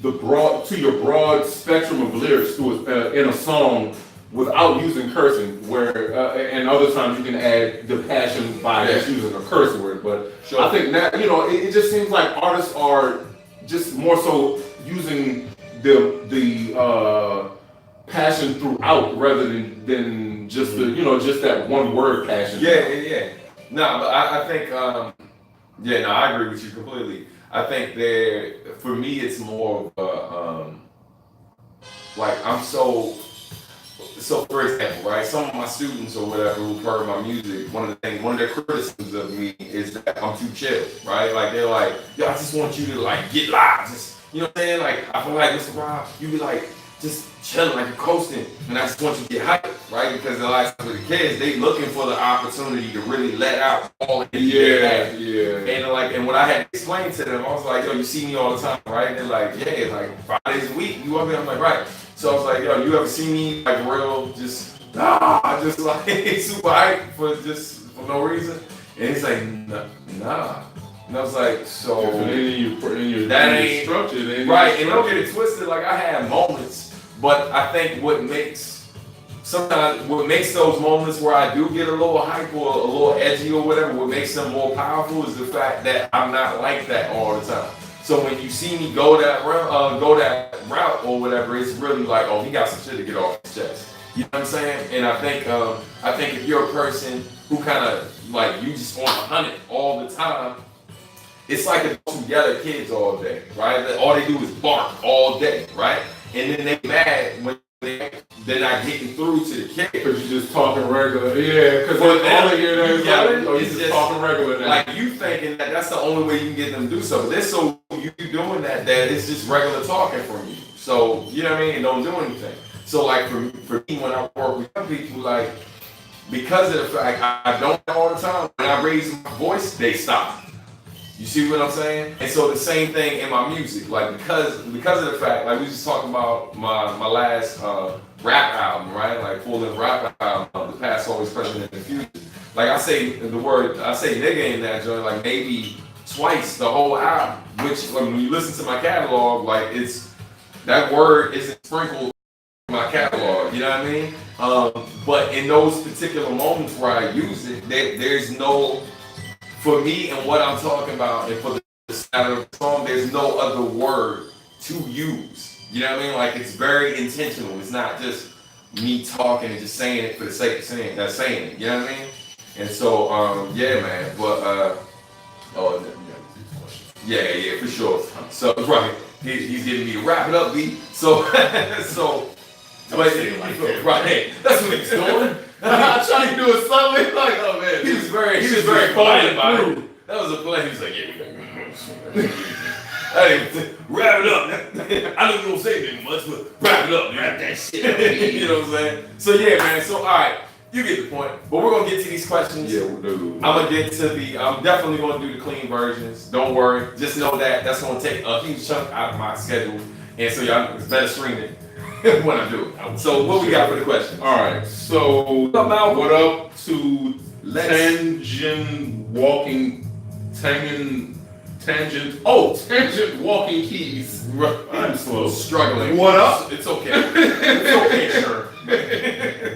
your broad spectrum of lyrics in a song without using cursing. Where and other times you can add the passion by just using a curse word. But sure. I think now it just seems like artists are just more so using the passion throughout rather than just just that one word passion. Yeah. No, but I think I agree with you completely. I think for me it's more of like I'm so for example, right? Some of my students or whatever who've heard my music, one of their criticisms of me is that I'm too chill, right? Like they're like, yo, I just want you to like get live, just you know what I'm saying? Like I feel like Mr. Rob, you be like just chilling, like you're coasting, and I just want you to get hyped, right? Because a lot of the kids, they looking for the opportunity to really let out all the And when I had to explain to them, I was like, yo, you see me all the time, right? And they're like, yeah, like 5 days a week, you up here? I'm like, right. So I was like, yo, you ever see me like real, just like super hyped for no reason? And he's like, nah. And I was like, so that ain't structured, right? And don't get it twisted. Like I had moments, but I think what makes those moments where I do get a little hype or a little edgy or whatever, what makes them more powerful is the fact that I'm not like that all the time. So when you see me go that route or whatever, it's really like, oh, he got some shit to get off his chest. You know what I'm saying? And I think if you're a person who kind of like you just on 100 all the time. It's like the two yellow kids all day, right? All they do is bark all day, right? And then they mad when they're not getting through to the kid. Because you're just talking regular. Yeah, because all they hear is you're just talking regular now. Like you thinking that that's the only way you can get them to do something. They're so you doing that it's just regular talking from you. So, you know what I mean? And don't do anything. So like for me, when I work with young people, like, because of the fact I don't all the time, when I raise my voice, they stop. You see what I'm saying? And so the same thing in my music, like because of the fact, like we just talking about my last rap album, right? Like full-length rap album, The Past Always Present in the Future. Like I say nigga in that joint like maybe twice the whole album, which when you listen to my catalog, like that word isn't sprinkled in my catalog, you know what I mean? But in those particular moments where I use it, there's no, for me and what I'm talking about, and for the style of the song, there's no other word to use. You know what I mean? Like it's very intentional. It's not just me talking and just saying it for the sake of saying it. You know what I mean? And so, yeah, man. But yeah, for sure. So right, he's getting me to wrap it up, B. So but right, that's what he's doing. I tried to do it subtly, like, oh man. He was very quiet about it. That was a play. He was like, yeah. Hey, wrap it up. I don't gonna say anything much, but wrap it up. Wrap that shit up. You know what I'm saying? So yeah, man. So all right, you get the point. But we're gonna get to these questions. Yeah, we'll do. I'm definitely gonna do the clean versions. Don't worry. Just know that that's gonna take a huge chunk out of my schedule, and so y'all better stream it. When I do it. So what we got for the questions? All right. So what up to tangent walking keys? I'm slow. Struggling. What up? It's okay. It's okay, sure.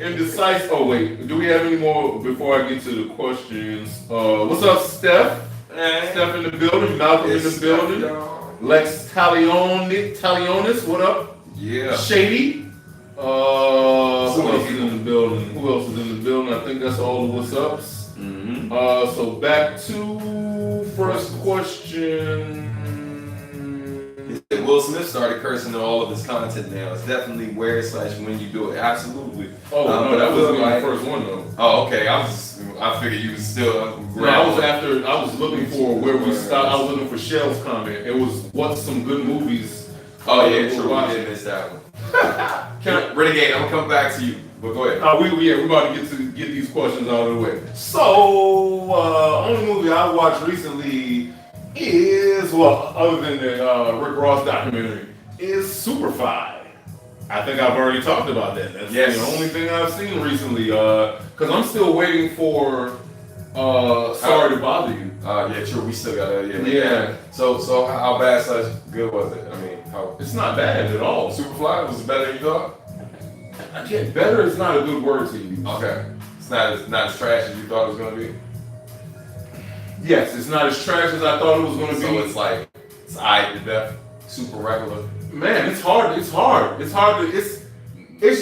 Indecisive. Oh wait. Do we have any more before I get to the questions? What's up, Steph? Steph in the building. Malcolm in the building. Lex Talionis, what up? Yeah. Shady. Who else many is in the building? Who else is in the building? I think that's all the what's ups. Mm-hmm. So back to first question. Will Smith started cursing in all of his content now. It's definitely where / when you do it. Absolutely. Oh no, that was my first one though. Oh, okay. I figured you was still. No, I was looking for where we stopped. I was looking for Shell's comment. It was what's some good movies. Oh yeah, true. I did miss that one. Renegade, I'm gonna come back to you. But go ahead. We're about to get these questions out of the way. So, only movie I watched recently is, well, other than the Rick Ross documentary, is Superfly. I think I've already talked about that. That's the only thing I've seen recently. Because I'm still waiting for Sorry to Bother You. Yeah, true. We still got that. Yeah. So how bad / good was it? I mean, how? It's not bad at all. Superfly was it better than you thought? Yeah, better is not a good word to use. Okay. It's not as trash as you thought it was gonna be. Yes, it's not as trash as I thought it was gonna be. So it's like it's eyed to death, super regular. Man, it's hard. It's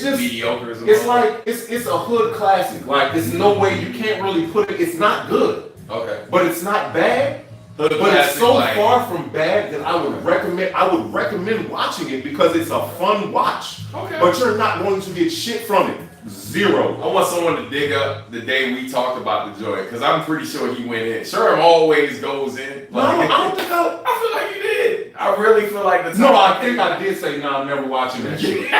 just mediocre. It's like it's a hood classic. Like there's no way you can't really put it. It's not good. Okay. But it's not bad. But it's so far from bad that I would recommend watching it because it's a fun watch. Okay. But you're not going to get shit from it. Zero. I want someone to dig up the day we talked about the joint because I'm pretty sure he went in. Sherm always goes in. No, I don't think I feel like you did. I really feel like the No, I think I did say no. I'm never watching that shit.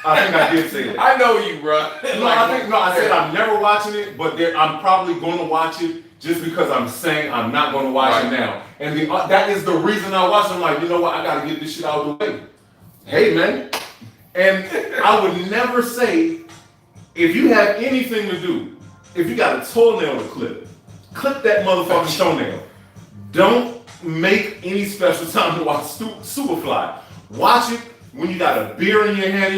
I think I did say that. I know you, bro. I said I'm never watching it, but I'm probably going to watch it just because I'm saying I'm not going to watch it now. And that is the reason I watch it. I'm like, you know what? I got to get this shit out of the way. Hey, man. And I would never say, if you have anything to do, if you got a toenail to clip that motherfucking toenail. Don't make any special time to watch Superfly. Watch it when you got a beer in your hand,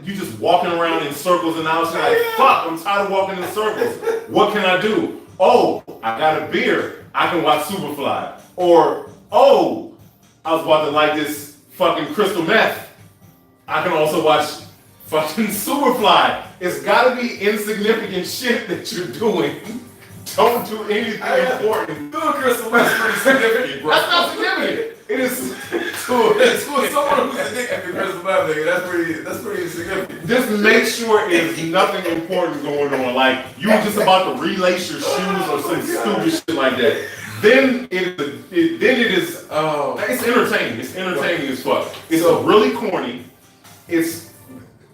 you just walking around in circles and out. You're like, fuck, I'm tired of walking in circles. What can I do? Oh, I got a beer. I can watch Superfly. Or, oh, I was about to like this fucking crystal meth. I can also watch fucking Superfly. It's gotta be insignificant shit that you're doing. Don't do anything important. Doing crystal meth is pretty significant, bro. That's not significant. It is to someone who's addicted to crystal meth, nigga. That's pretty significant. Just make sure it's nothing important going on. Like you were just about to relace your shoes or some stupid shit like that. Then it is. It's entertaining. It's entertaining as fuck. It's really corny. It's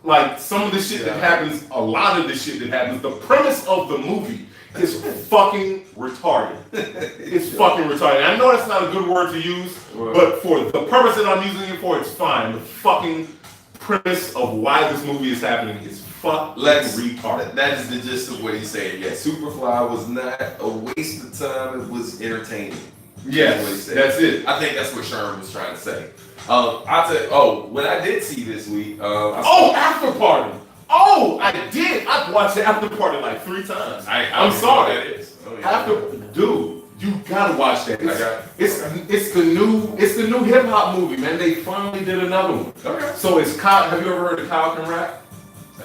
like some of the shit that happens. A lot of the shit that happens. The premise of the movie is fucking retarded. It's fucking retarded. And I know that's not a good word to use, but for the purpose that I'm using it for, it's fine. The fucking premise of why this movie is happening is fucking retarded. That is the gist of what he's saying. Yeah, Superfly was not a waste of time. It was entertaining. Yes, that's it. I think that's what Sherm was trying to say. I'll tell you, what I did see this week. After Party. Oh, I did. I've watched the After Party like 3 times. I'm sorry. That is. Dude, you gotta watch that. It's the new hip hop movie, man. They finally did another one. Okay. So it's Kyle. Have you ever heard of Kyle Can Rap?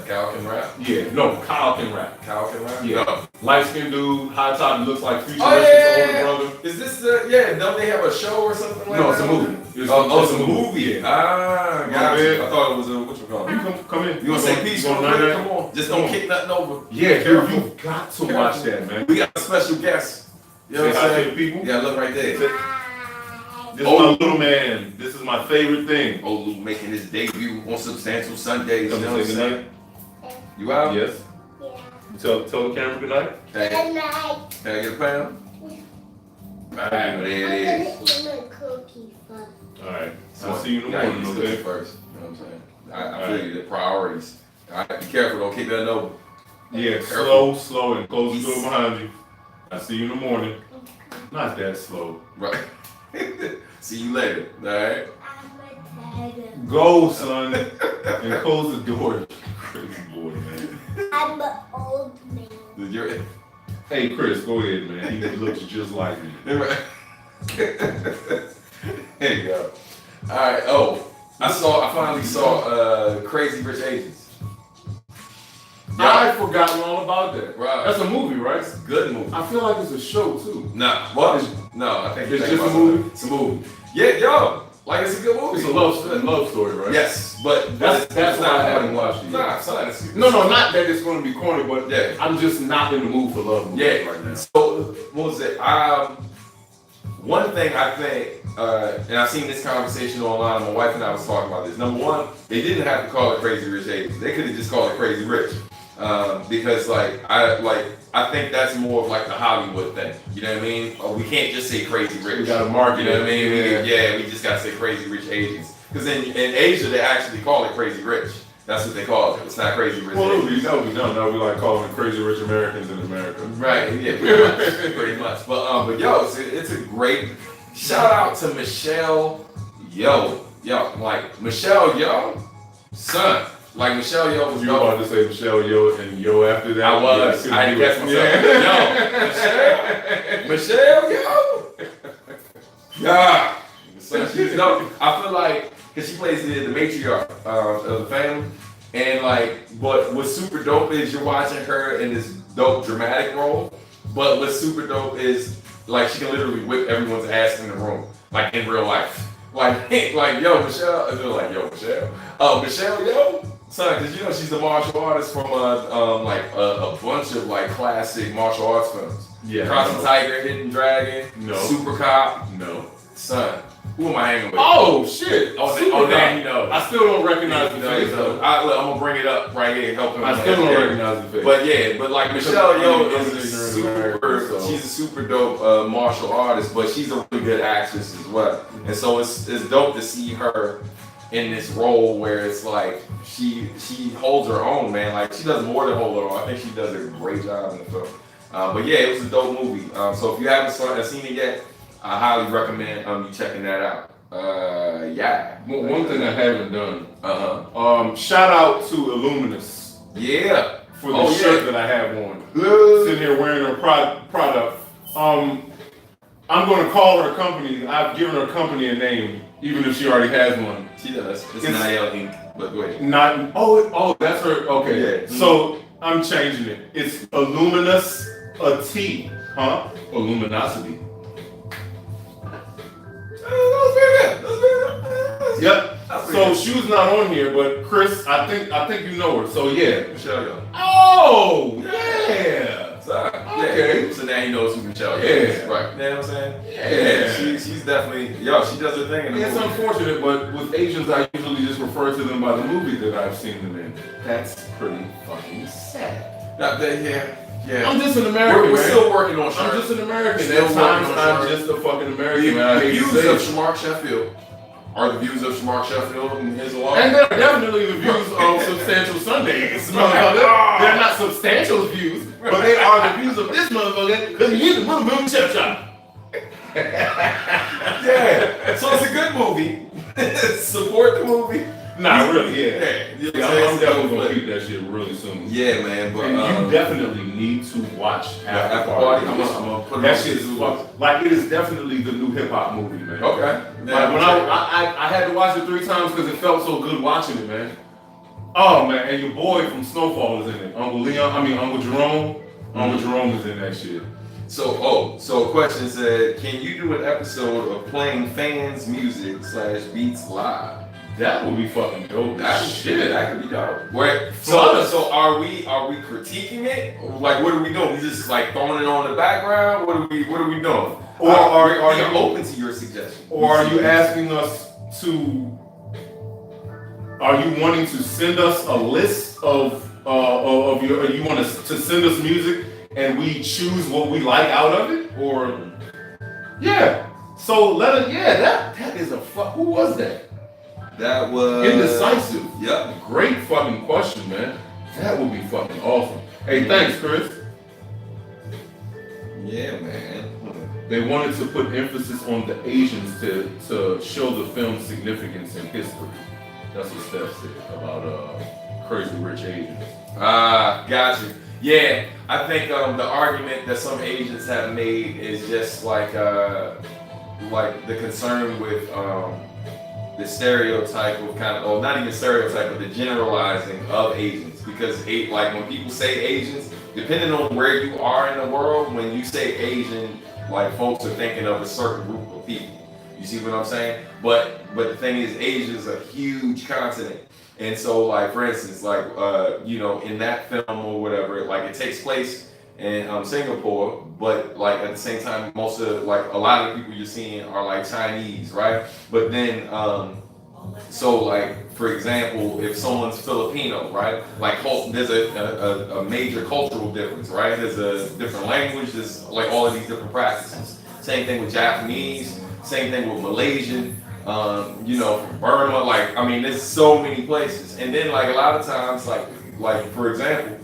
Kyle Can Rap? Yeah, no, Kyle Can Rap. Kyle Can Rap? Yeah. No. Light skinned dude, high top, looks like Future older brother. Is this don't they have a show or something like that? No, it's a movie. It's a movie. Ah, got it. I thought it was what you call it. You come in. You want to say peace? Come on. Just don't kick nothing over. Yeah, dude, you got to watch that, man. We got a special guest. You know what I'm saying? People? Yeah, look right there. This is my little man. This is my favorite thing. Olu making his debut on Substantial Sundays. You know what I'm saying? You out? Yes. Yeah. Tell the camera good night. Good night. Can I get a pound? Alright, there it is. Alright. I'll see you in the morning, okay? First. You know what I'm saying? I feel you, the priorities. Alright, be careful, don't kick that over. Yeah, slow, and close the door behind you. I'll see you in the morning. Not that slow. Right. See you later, alright? Go, son, and close the door. Crazy boy, man. I'm an old man. Hey, Chris, go ahead, man. He looks just like me. There you go. All right. Oh, I finally saw Crazy Rich Asians. I forgot all about that. Right. That's a movie, right? It's a good movie. I feel like it's a show too. Nah. What? No, I think it's just a movie. It's a movie. Yeah, yo. Like it's a good movie. It's a love story, right? Yes, but that's why I haven't watched it. Nah, it's not. No, not that it's going to be corny, but yeah. I'm just not in the mood for love movies right now. So what was it? One thing I think, and I've seen this conversation online. My wife and I was talking about this. Number one, they didn't have to call it Crazy Rich Asians. They could have just called it Crazy Rich, because I think that's more of like the Hollywood thing. You know what I mean? We can't just say Crazy Rich. We got to market. You know what I mean? Yeah. We just got to say Crazy Rich Asians. Because in Asia, they actually call it Crazy Rich. That's what they call it. It's not Crazy Rich Asians. We like calling it Crazy Rich Americans in America. Right, yeah, pretty much. But yo, it's a great shout out to Michelle Yeoh. Like Michelle Yeoh, son. Like Michelle Yeoh was You were about to say Michelle Yeoh and Yo after that? I was. I didn't guess myself. Yo, Michelle Yeoh. Yeah. So she's dope. I feel like, because she plays the matriarch of the family, and like, but what's super dope is you're watching her in this dope dramatic role, but what's super dope is like she can literally whip everyone's ass in the room, like in real life. Like yo, Michelle, they're like, yo, Michelle. Michelle Yeoh, son, because you know she's a martial artist from a bunch of like classic martial arts films. Yeah. Crossing Tiger, Hidden Dragon, No. Super Cop. No. Son, who am I hanging with? Oh shit! Now you know. I still don't recognize the face though. I'm gonna bring it up right here, help him. I still don't recognize the face. But like Michelle Yeoh is America, so. She's a super dope martial artist, but she's a really good actress as well. And so it's dope to see her in this role where it's like she holds her own, man. Like she does more than hold her own. I think she does a great job in the film. But yeah, it was a dope movie. So if you haven't seen it yet, I highly recommend you checking that out. Yeah. One thing I haven't done. Shout out to Illuminous. Yeah. For the shirt that I have on. Sitting here wearing her product. I'm going to call her company. I've given her company a name, even if she already has one. She does. It's Niall Inc. But go ahead. That's her. Okay. Yeah. So I'm changing it. It's Illuminous, a T. Huh? Illuminosity. That was very good. Yep. So she was not on here, but Chris, I think you know her. So yeah. Michelle Yeoh. Oh yeah. Okay. So now he knows who Michelle Yeoh is. Right. You know what I'm saying? Yeah. She's definitely she does her thing in the It's movie. unfortunate, but with Asians, I usually just refer to them by the movie that I've seen them in. That's pretty fucking sad. Yeah. I'm just an American. We're still working on I'm just an American. Still At times, working on I'm just a fucking American. The views of Shamar Sheffield are the views of Shamar Sheffield and his alone. And they're definitely the views of Substantial Sundays. They're not substantial views, but they are the views of this motherfucker because he's a boom Sheff Shop. Yeah. So it's a good movie. Support the movie. Nah, really, yeah. I'm definitely gonna gonna keep that shit really soon. Yeah, man. But and you definitely need to watch After Party. I'm gonna put it that on shit is like it is definitely the new hip hop movie, man. Okay. Like when I had to watch it 3 times because it felt so good watching it, man. Oh man, and your boy from Snowfall is in it. Uncle Jerome. Uncle Jerome is in that shit. So a question said, can you do an episode of playing fans' music / beats live? That would be fucking dope. That could be dope. Wait, so are we critiquing it? Like, what are we doing? We just like throwing it on the background? What are we doing? Or are you open to your suggestions? Or are you asking us to? Are you wanting to send us a list of your? You want us to send us music and we choose what we like out of it? Or yeah. So let us. Yeah, that is a fuck. Who was that? That was Indecisive. Yep. Great fucking question, man. That would be fucking awesome. Hey, thanks, Chris. Yeah, man. They wanted to put emphasis on the Asians to show the film's significance in history. That's what Steph said about Crazy Rich Asians. Got you. Yeah, I think the argument that some Asians have made is just like the concern with the stereotype of kind of, or not even stereotype, but the generalizing of Asians. Because like when people say Asians, depending on where you are in the world, when you say Asian, like folks are thinking of a certain group of people. You see what I'm saying? But the thing is, Asia is a huge continent. And so, like, for instance, like, you know, in that film or whatever, like, it takes place in Singapore, but, like, at the same time, most of, like, a lot of the people you're seeing are, like, Chinese, right? But then, so, like, for example, if someone's Filipino, right? Like, there's a major cultural difference, right? There's a different language, there's, like, all of these different practices. Same thing with Japanese, same thing with Malaysian. You know, Burma, like, I mean, there's so many places. And then, like, a lot of times, like for example,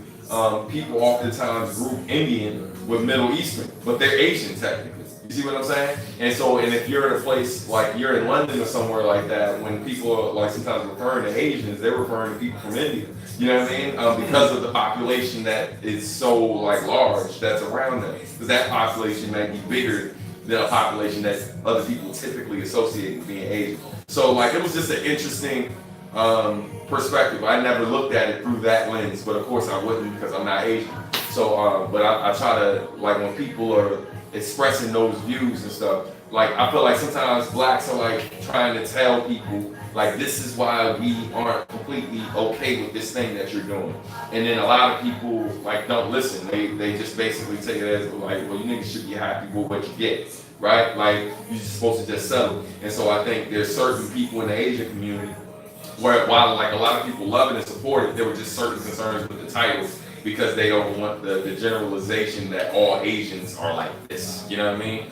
people oftentimes group Indian with Middle Eastern, but they're Asian technically. You see what I'm saying? And so, and if you're in a place, like you're in London or somewhere like that, when people are, like, sometimes referring to Asians, they're referring to people from India. You know what I mean? Because of the population that is so, like, large that's around them. Because that population may be bigger than a population that other people typically associate with being Asian. So, like, it was just an interesting perspective. I never looked at it through that lens, but of course I wouldn't because I'm not Asian. So, but I try to, like, when people are expressing those views and stuff, like, I feel like sometimes blacks are, like, trying to tell people, like, this is why we aren't completely okay with this thing that you're doing. And then a lot of people, like, don't listen. They just basically take it as, like, well, you niggas should be happy with what you get, right? Like, you're just supposed to just settle. And so I think there's certain people in the Asian community where, while, like, a lot of people love it and support it, there were just certain concerns with the titles because they don't want the generalization that all Asians are like this, you know what I mean?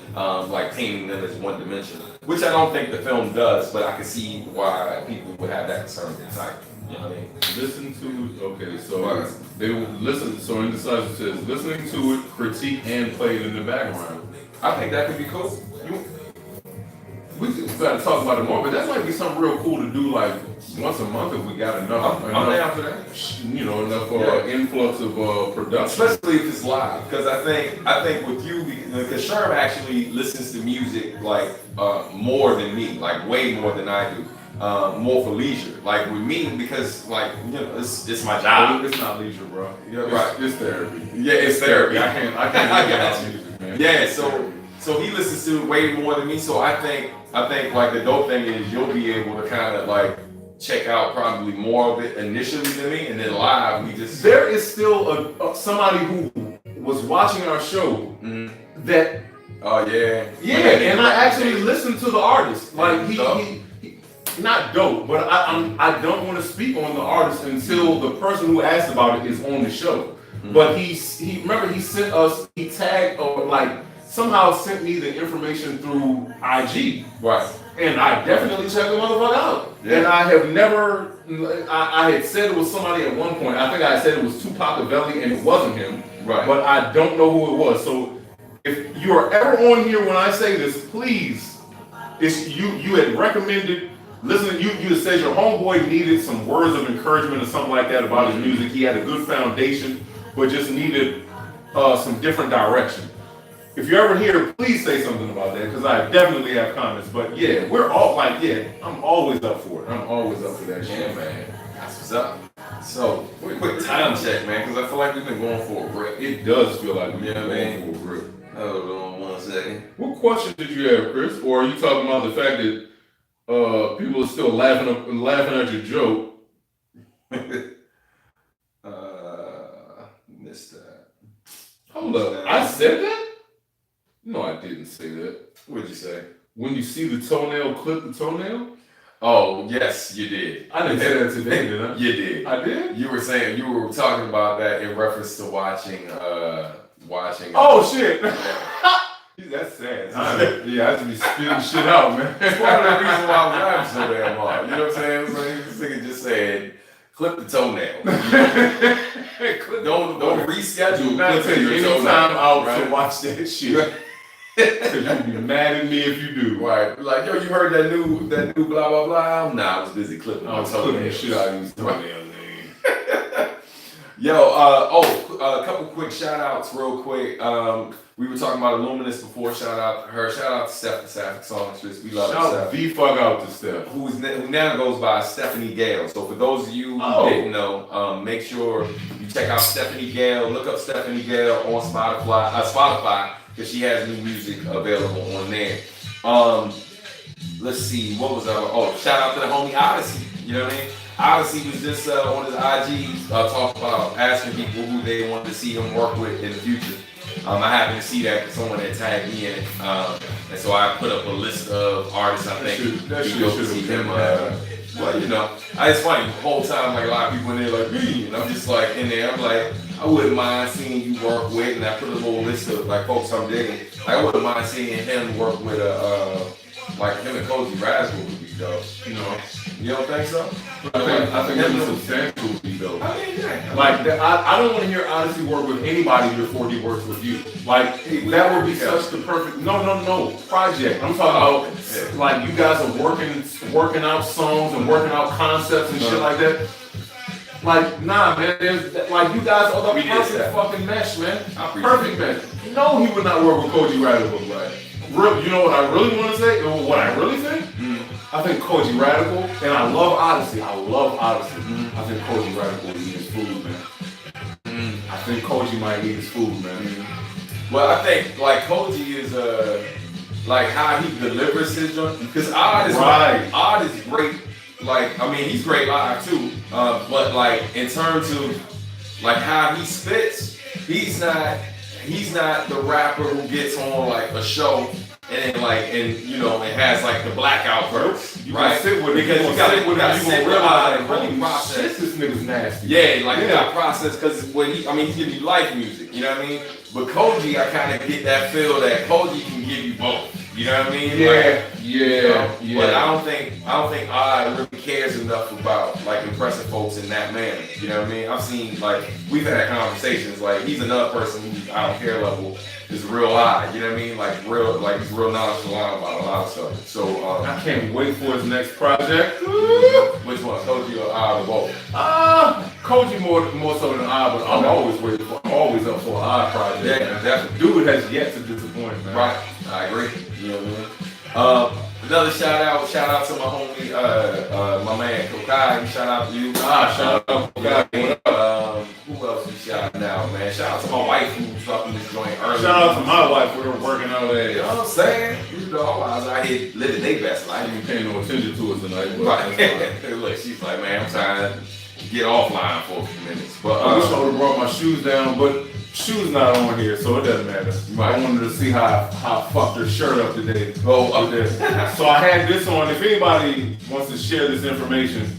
Like, painting them as one dimensional, which I don't think the film does, but I can see why people would have that concern with the title, you know what I mean? Listen to, okay, so they would listen, so Indecisive says, listening to it, critique, and play it in the background. I think that could be cool. We gotta talk about it more, but that might be something real cool to do, like, once a month if we got enough. I'm down for that. You know, enough influx of production. Especially if it's live, because I think with you, because Sherm actually listens to music, like, more than me, like, way more than I do. More for leisure. Like, with me, because, like, you know, it's my job. It's not leisure, bro. Yeah, right. It's therapy. Yeah, it's therapy. I can't get music, man. Yeah, so he listens to it way more than me. So I think like the dope thing is you'll be able to kind of, like, check out probably more of it initially than me, and then live we just. There is still somebody who was watching our show that. Oh yeah. Yeah, and I actually listened to the artist. Like, he not dope, but I don't want to speak on the artist until the person who asked about it is on the show. But he remember he sent us, he tagged, or like somehow sent me the information through IG. Right. And I definitely checked the motherfucker out. Yeah. And I have never, I had said it was somebody at one point. I think I said it was Tupac Avelli and it wasn't him. Right. But I don't know who it was. So if you are ever on here when I say this, please, it's you had recommended, listen, you had said your homeboy needed some words of encouragement or something like that about his music. He had a good foundation, but just needed some different direction. If you're ever here, please say something about that, because I definitely have comments. But yeah, we're all like, yeah, I'm always up for it. I'm always up for that shit. Yeah, man. That's what's up. So, quick time check, man, because I feel like we've been going for a rip. It does feel like we've Yeah, been man. going for a rip. Hold on 1 second. What question did you have, Chris? Or are you talking about the fact that people are still laughing at your joke? Missed that. Hold up. I said that? No, I didn't say that. What'd you say? When you see the toenail, clip the toenail? Oh, yes, you did. I didn't say that today, did I? You did. I did? You were saying, you were talking about that in reference to watching. Oh, shit. That's sad. Yeah, I have to be spitting shit out, man. It's part of the reason why I was laughing so damn hard. You know what I'm saying? So this nigga just said, clip the toenail. Don't reschedule. Not take any time out right? to watch that shit. Because you'd be mad at me if you do. Right. Like, yo, you heard that new blah, blah, blah? Nah, I was busy clipping my toenails. Clipping the shit out of these toenails, man. Yo, a couple quick shout outs real quick. We were talking about Illuminous before. Shout out to her. Shout out to Steph, the Sapphic songstress. We love Shout Steph. the fuck out to Steph. Who now goes by Stephanie Gale. So for those of you who didn't know, make sure you check out Stephanie Gale. Look up Stephanie Gale on Spotify, because she has new music available on there. Let's see, what was that? Oh, shout out to the homie Odyssey. You know what I mean? Odyssey was just on his IG talking about asking people who they wanted to see him work with in the future. I happened to see that because someone had tagged me in it, and so I put up a list of artists I think you go to see him. Well, you know, it's funny. The whole time, like a lot of people in there like me, and I'm just like in there. I'm like, I wouldn't mind seeing you work with, and I put a little list of like folks I'm digging. Like, I wouldn't mind seeing him work with like him and Cozy Rascal would be dope. You don't think so? I think him substantial would be dope. I mean, yeah. Like, I don't want to hear Odyssey work with anybody before he works with you. Like, that would be such the perfect, no, project. I'm talking about, like, you guys are working out songs and working out concepts and shit like that. Like, nah, man, like, you guys are the perfect fucking mesh, man. Perfect mesh. No, he would not work with Koji Radical, right? You know what I really want to say? What I really think? I think Koji Radical, and I love Odyssey. I think Koji Radical would eat his food, man. I think Koji might eat his food, man. Well, I think like Koji is like how he delivers his joint, because Odd is great. Like, I mean, he's great live too. But like in terms of like how he spits, he's not the rapper who gets on like a show and it has like the blackout verse, right? Sit with because you got to realize holy process. This nigga's nasty. Yeah, like you got process, because when he's giving you life music, you know what I mean? But Koji, I kind of get that feel that Koji can give you both. You know what I mean? Yeah. But I don't think I really cares enough about like impressing folks in that manner. You know what I mean? I've seen, like, we've had conversations, like he's another person who's I don't care level is real high. You know what I mean? Like he's real nonchalant about a lot of stuff. So I can't wait for his next project. Which one? Koji or I or both? Koji more so than I, but I'm always up for an odd project. Yeah, definitely. Dude has yet to disappoint, man. Right, I agree. You know what I mean? Another shout out to my homie, my man Kokai. Shout out to you. Shout out to Kokai. Who else we shouting out, man? Shout out to my wife who's up in this joint early. Shout out to my wife, we were working out there. You know what I'm saying? You know, I was out here living their best life. I didn't pay no attention to us tonight. Right. Look, she's like, man, I'm trying to get offline for a few minutes. But I wish I would have brought my shoes down, but shoes not on here, so it doesn't matter. Right. I wanted to see how I fucked her shirt up today. So I had this on. If anybody wants to share this information,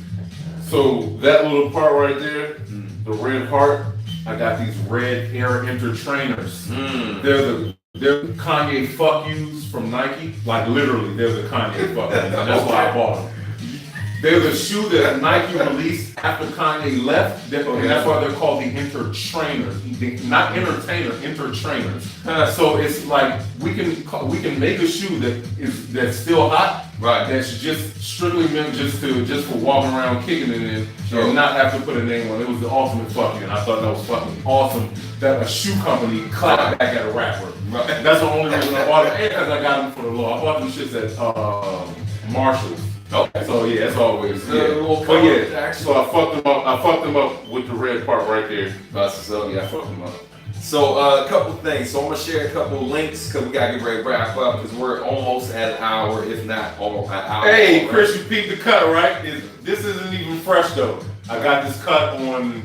so that little part right there, the red heart, I got these red Air Enter trainers. They're the Kanye fuck yous from Nike. Like literally, they're the Kanye fuck yous. That's why I bought them. They're the shoe that Nike released after Kanye left, and that's why they're called the Enter Trainers. Not entertainer, Enter Trainers. So it's like we can make a shoe that's still hot, right? That's just strictly meant just for walking around kicking it in, and not have to put a name on it. It was the ultimate fucking, and I thought that was fucking awesome that a shoe company clapped back at a rapper. Right. That's the only reason I bought it, and because I got them for the law. I bought them shits at Marshall's. Okay. So yeah, as always. But yeah, so I fucked them up with the red part right there. So yeah, I fucked them up. So a couple things. So I'm gonna share a couple links because we gotta get ready to wrap up because we're almost at an hour, if not almost an hour. Hey, Chris, you peeped the cut, right? This isn't even fresh though. I got this cut on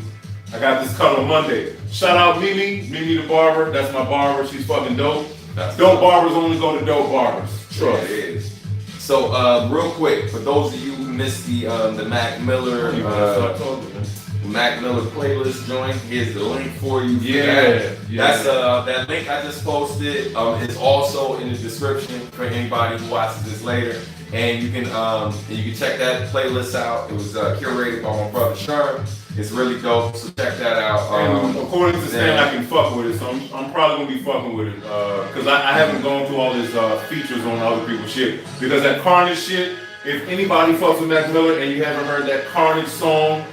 Monday. Shout out Mimi the barber. That's my barber. She's fucking dope. Dope barbers only go to dope barbers. Trust. Yeah, it is. So real quick, for those of you who missed the Mac Miller playlist joint, here's the link for you. That's that link I just posted is also in the description for anybody who watches this later, and you can check that playlist out. It was curated by my brother Sherm. It's really dope, so check that out. And according to Stan, I can fuck with it, so I'm probably gonna be fucking with it because I haven't gone through all these features on other people's shit. Because that Carnage shit, if anybody fucks with Mac Miller and you haven't heard that Carnage song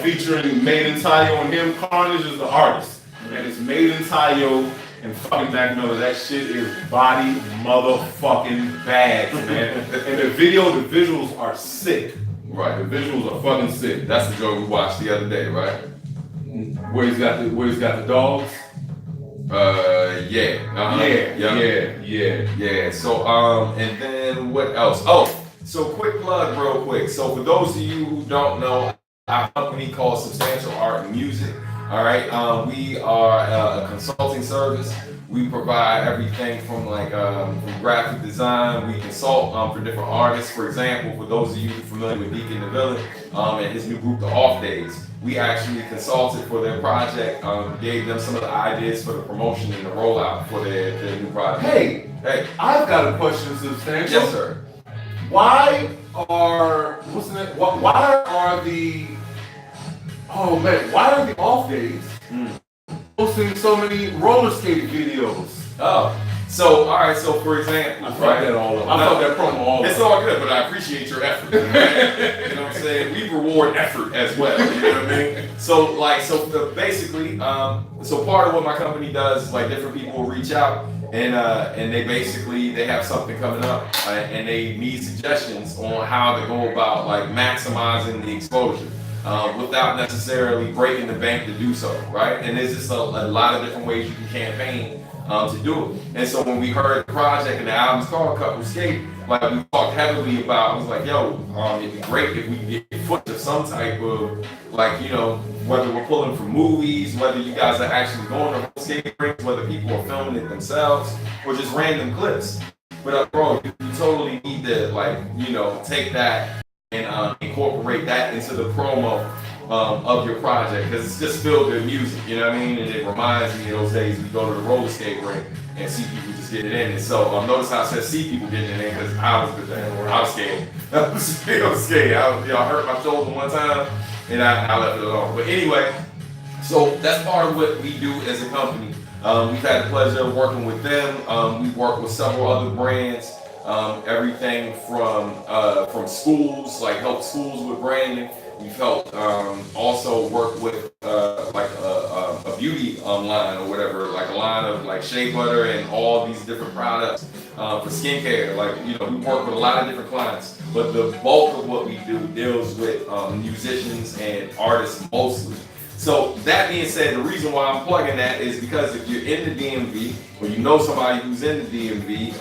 featuring Made in Tayo and him, Carnage is the artist, and it's Made in Tayo and fucking Mac Miller. That shit is body motherfucking bags, man. And the visuals are sick. Right. The visuals are fucking sick. That's the joke we watched the other day, right? Where he's got the dogs. Yeah. Yeah. So, and then what else? Oh, so quick plug, real quick. So for those of you who don't know, our company called Substantial Art and Music. All right. We are a consulting service. We provide everything from from graphic design. We consult for different artists. For example, for those of you familiar with Deacon the Villain and his new group, The Off Days, we actually consulted for their project, gave them some of the ideas for the promotion and the rollout for their new project. Hey, I've got a question, Substantial. Yes, sir. Why are the off days posting so many roller skate videos? Oh, so all right. So for example, I fucked that all up. I fucked that promo all up. It's all good, but I appreciate your effort. Right? You know what I'm saying? We reward effort as well. You know what I mean? So basically, so part of what my company does is different people will reach out and they have something coming up and they need suggestions on how to go about maximizing the exposure. Without necessarily breaking the bank to do so, right? And there's just a lot of different ways you can campaign to do it. And so when we heard the project and the album's called Couple Skate, we talked heavily about, I was like, yo, it'd be great if we could get footage of some type of, whether we're pulling from movies, whether you guys are actually going to skate rinks, whether people are filming it themselves, or just random clips. But bro, you totally need to, take that and incorporate that into the promo of your project, because it's just filled with music, you know what I mean? And it reminds me of those days we go to the roller skate rink and see people just getting in. And so notice how I said see people getting in because I was scared. I was scared. I hurt my shoulder one time and I left it alone. But anyway, so that's part of what we do as a company. We've had the pleasure of working with them. We've worked with several other brands. Everything from schools, help schools with branding. We've helped also work with a beauty line or whatever, a line of shea butter and all these different products for skincare. We work with a lot of different clients, but the bulk of what we do deals with musicians and artists mostly. So that being said, the reason why I'm plugging that is because if you're in the DMV or you know somebody who's in the DMV,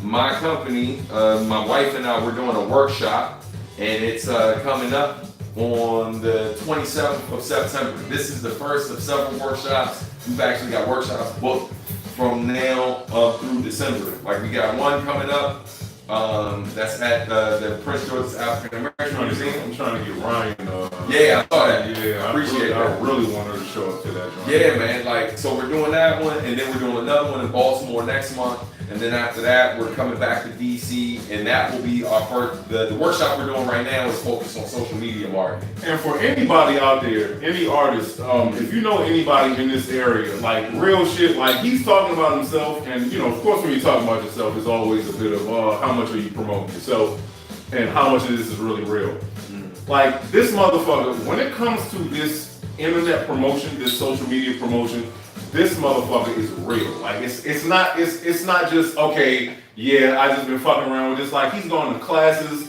my company, my wife and I, we're doing a workshop, and it's coming up on the 27th of September. This is the first of several workshops. We've actually got workshops booked from now through December. We got one coming up that's at the Prince George's African American Museum. I'm trying to get Ryan. Yeah, I saw that. Yeah, I appreciate that. I really want her to show up to that. Yeah, man. So we're doing that one, and then we're doing another one in Baltimore next month. And then after that, we're coming back to DC, and that will be our first. The workshop we're doing right now is focused on social media marketing. And for anybody out there, any artist, if you know anybody in this area, real shit, he's talking about himself, and of course, when you're talking about yourself, it's always a bit of how much are you promoting yourself, and how much of this is really real. This motherfucker, when it comes to this internet promotion, this social media promotion, this motherfucker is real. It's not just okay. Yeah, I just been fucking around with this. He's going to classes.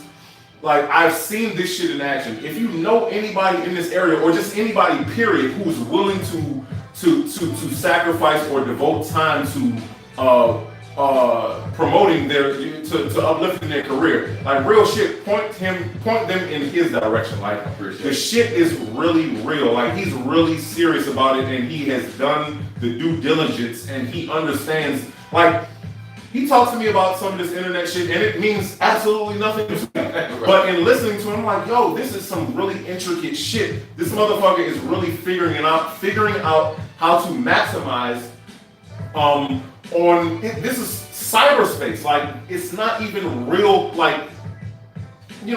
I've seen this shit in action. If you know anybody in this area, or just anybody period, who's willing to sacrifice or devote time to promoting to uplifting their career, real shit, point them in his direction. The shit is really real. He's really serious about it, and he has done the due diligence, and he understands. He talks to me about some of this internet shit, and it means absolutely nothing to me. But in listening to him, yo, this is some really intricate shit. This motherfucker is really figuring out how to maximize this is cyberspace. It's not even real. In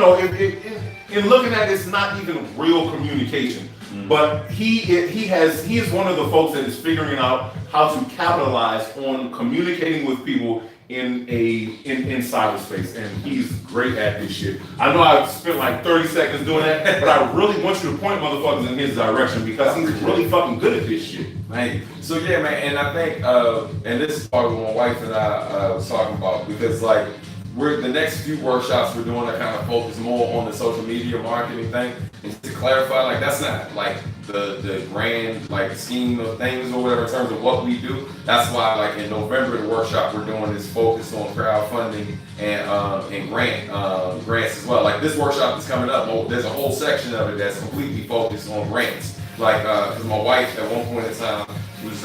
looking at it, it's not even real communication. But he is one of the folks that is figuring out how to capitalize on communicating with people in cyberspace, and he's great at this shit. I know I've spent 30 seconds doing that, but I really want you to point motherfuckers in his direction because he's really fucking good at this shit. Man, so yeah, man, and I think, and this is part of what my wife and I was talking about, because like the next few workshops we're doing are kind of focused more on the social media marketing thing. And to clarify, like that's not like the grand like scheme of things or whatever in terms of what we do. That's why like in November the workshop we're doing is focused on crowdfunding and grants as well. Like this workshop is coming up. There's a whole section of it that's completely focused on grants. Like, because my wife at one point in time was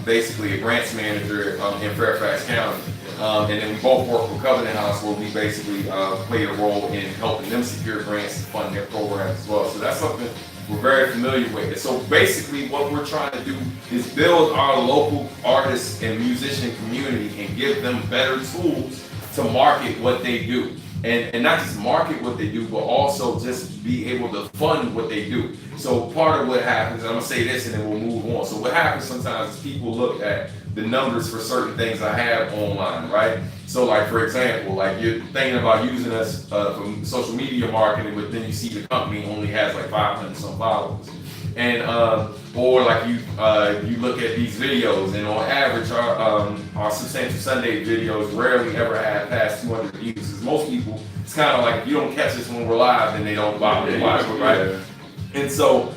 basically a grants manager in Fairfax County. And then we both work for Covenant House, where we basically play a role in helping them secure grants to fund their programs as well. So that's something we're very familiar with. And so basically what we're trying to do is build our local artists and musician community and give them better tools to market what they do. And not just market what they do, but also just be able to fund what they do. So part of what happens, I'm gonna say this and then we'll move on. So what happens sometimes is people look at the numbers for certain things I have online, right? So like for example, like you're thinking about using us for social media marketing, but then you see the company only has like 500 some followers. And or like you look at these videos, and on average our Substantial Sunday videos rarely ever have past 200 views. Because most people, it's kind of like if you don't catch us when we're live, then they don't bother to watch it, right? And so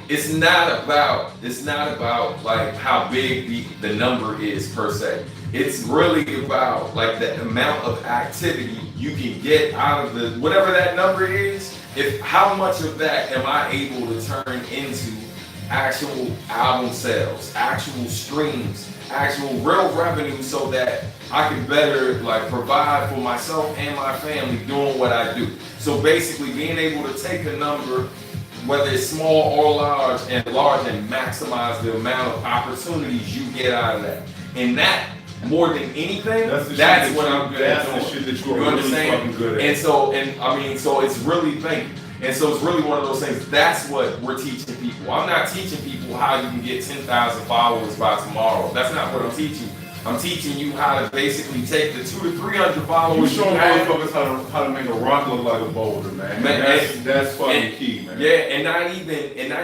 it's not about like how big the number is per se. It's really about like the amount of activity you can get out of the whatever that number is. If how much of that am I able to turn into actual album sales, actual streams, actual real revenue, so that I can better like provide for myself and my family doing what I do. So basically being able to take a number, whether it's small or large, and maximize the amount of opportunities you get out of that. And that, more than anything, that's what I'm good at doing. That's the shit that you're You really understand? fucking good at. And so, so it's really and so it's really one of those things. That's what we're teaching people. I'm not teaching people how you can get 10,000 followers by tomorrow. That's not what I'm teaching. I'm teaching you how to basically take the 200 to 300 followers. You showing motherfuckers how to make a rock look like a boulder, man. That's fucking key, man. Yeah, and not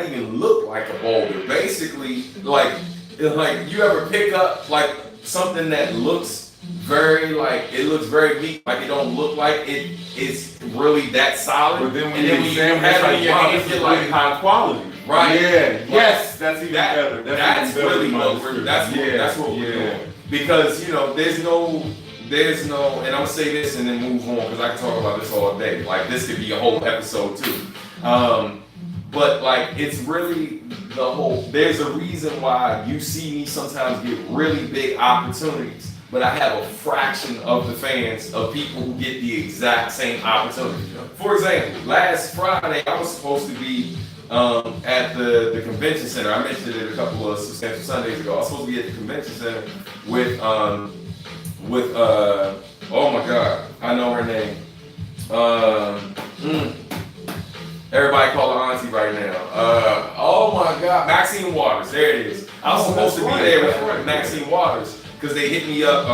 even look like a boulder. Basically, like you ever pick up like something that looks very very neat, like it don't look like it's really that solid. But then when you have it in your hand, you're like high quality. Right. Yeah. Yes, that's even better. That's really what we're doing. Because there's no, and I'm gonna say this and then move on because I can talk about this all day. Like this could be a whole episode too. But like it's really there's a reason why you see me sometimes get really big opportunities, but I have a fraction of the fans of people who get the exact same opportunity. For example, last Friday I was supposed to be at the convention center. I mentioned it a couple of Substantial Sundays ago. I was supposed to be at the convention center with oh my god, I know her name. Everybody call her auntie right now. Oh my god, Maxine Waters. There it is. I was supposed to be there with Maxine Waters because they hit me up.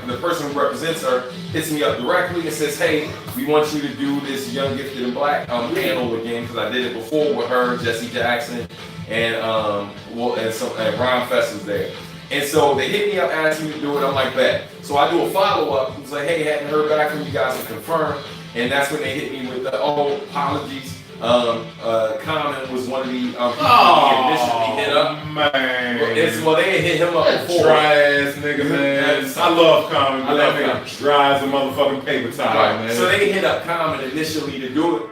The person who represents her hits me up directly and says, "Hey, we want you to do this Young Gifted and Black panel again because I did it before with her, Jesse Jackson, and Ron Fest was there." And so they hit me up asking me to do it. I'm like, bet. So I do a follow up. He was like, "Hey, hadn't heard back from you guys to confirm." And that's when they hit me with the apologies. Common was one of the people he initially hit up. Man. Well, they hit him up before. Dry ass nigga, man. I love Common, but that nigga dry as a motherfucking paper towel, man. So they hit up Common initially to do it,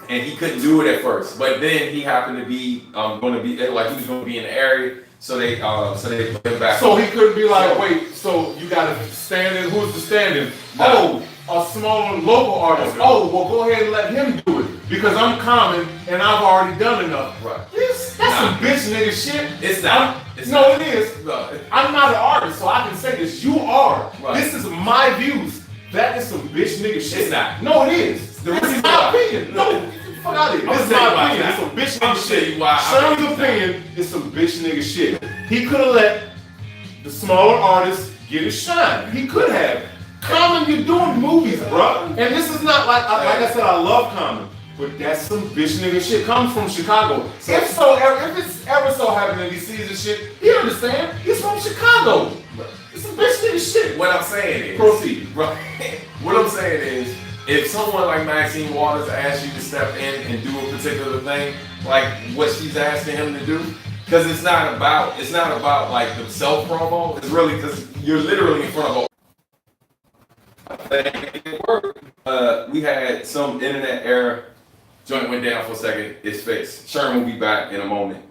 and he couldn't do it at first. But then he happened to be going to be like he was going to be in the area. So they put him back. So he couldn't be like, wait, so you got a stand-in? Who's the stand-in? Oh, a small local artist. Oh, well, go ahead and let him do it because I'm Common and I've already done enough. Right. That's some bitch nigga shit. It's not. It is. No. I'm not an artist, so I can say this. You are. Right. This is my views. That is some bitch nigga shit. It's not. No, it is. This is my opinion. No. Fuck out of here. This is my opinion. It's some bitch nigga shit. Sherm's opinion is some bitch nigga shit. He could have let the smaller artists get his shine. He could have. Common, you're doing movies, bro. And this is not like I said, I love Common, but that's some bitch nigga shit. Comes from Chicago. If it's ever so so happy that he sees this shit. He understand. He's from Chicago. It's some bitch nigga shit. What I'm saying is, Proceed. Right. What I'm saying is, if someone like Maxine Waters asks you to step in and do a particular thing, like what she's asking him to do, because it's not about like the self promo. It's really because you're literally in front of a we had some internet error. Joint went down for a second. It's fixed. Sherm will be back in a moment.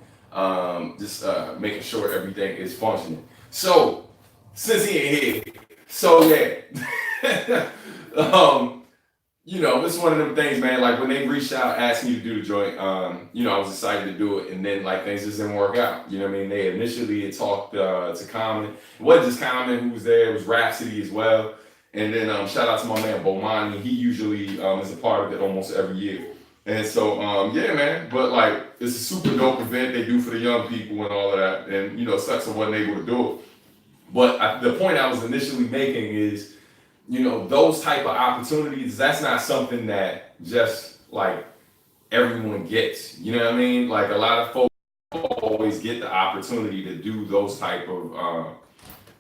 Just making sure everything is functioning. So since he ain't here, so yeah. You know, it's one of them things, man. Like when they reached out asking me to do the joint, you know, I was excited to do it, and then like things just didn't work out. You know what I mean? They initially had talked to Common. It wasn't just Common who was there; it was Rhapsody as well. And then shout out to my man Bomani. He usually is a part of it almost every year. And so yeah, man. But like it's a super dope event they do for the young people and all of that. And you know, sucks I wasn't able to do it. But the point I was initially making is, you know, those type of opportunities, that's not something that just like everyone gets. You know what I mean? Like a lot of folks always get the opportunity to do those type of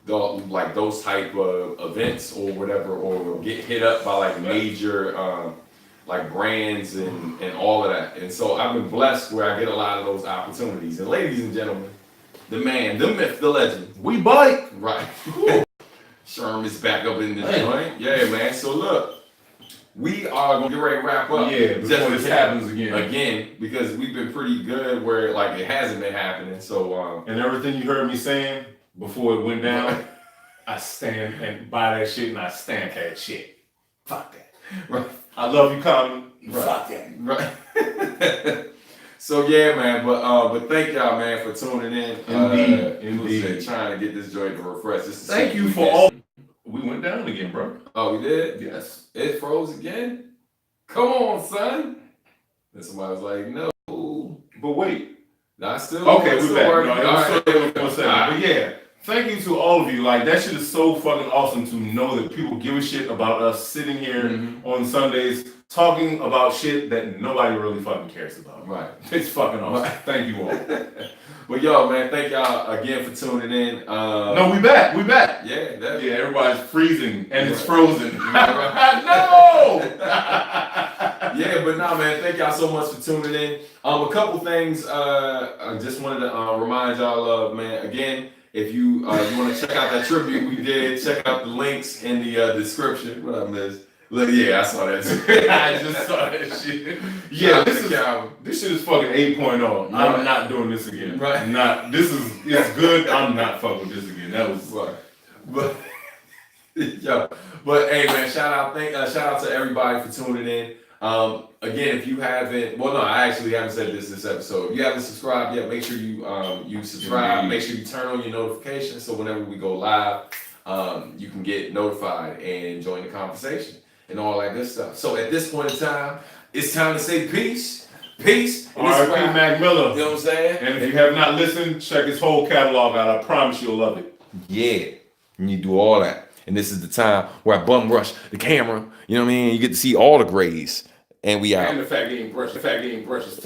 those type of events or whatever, or get hit up by like major like brands and all of that. And so I've been blessed where I get a lot of those opportunities. And ladies and gentlemen, the man, the myth, the legend, We bike. right? Sherm is back up in the joint. Yeah, man. So look, we are gonna get ready to wrap up. Yeah, before this happens again. Again, because we've been pretty good where like it hasn't been happening. So And everything you heard me saying before it went down, I stand and buy that shit and I stand that shit. Fuck that. right. I love you, Common. Right. Fuck that. Right. So yeah, man. But thank y'all, man, for tuning in. Indeed. Trying to get this joint to refresh. Just to Thank see you if for we all. can- We went down again, bro. Oh, we did. Yes. It froze again. Come on, son. And somebody was like, no. But wait. Not still. Okay, still we're back. working. No, All right. one second. But yeah, thank you to all of you. Like that shit is so fucking awesome to know that people give a shit about us sitting here on Sundays talking about shit that nobody really fucking cares about. Right. It's fucking awesome. Right. Thank you all. Well, yo, man, thank y'all again for tuning in. No, we back. We back. Yeah, that, Yeah, everybody's freezing and it's Right. frozen. No! Yeah, but nah, man, thank y'all so much for tuning in. A couple things I just wanted to remind y'all of, man. Again, if you want to check out that tribute we did, check out the links in the description. What I missed? Look, yeah, I saw that too. I just saw that shit. Yeah, this shit is fucking 8.0. Right. I'm not doing this again. Right. It's good. I'm not fucking with this again. That was Right. But yo, but hey, man, shout out to everybody for tuning in. Again, if you haven't, well, no, I actually haven't said this episode. If you haven't subscribed yet, make sure you subscribe. Make sure you turn on your notifications so whenever we go live, you can get notified and join the conversation and all that good stuff. So at this point in time, it's time to say peace. Peace. R.I.P. Mac Miller. You know what I'm saying? And if you have not listened, check his whole catalog out. I promise you'll love it. Yeah. And you do all that. And this is the time where I bum rush the camera. You know what I mean? You get to see all the grays. And we out. And the fat game brush his teeth.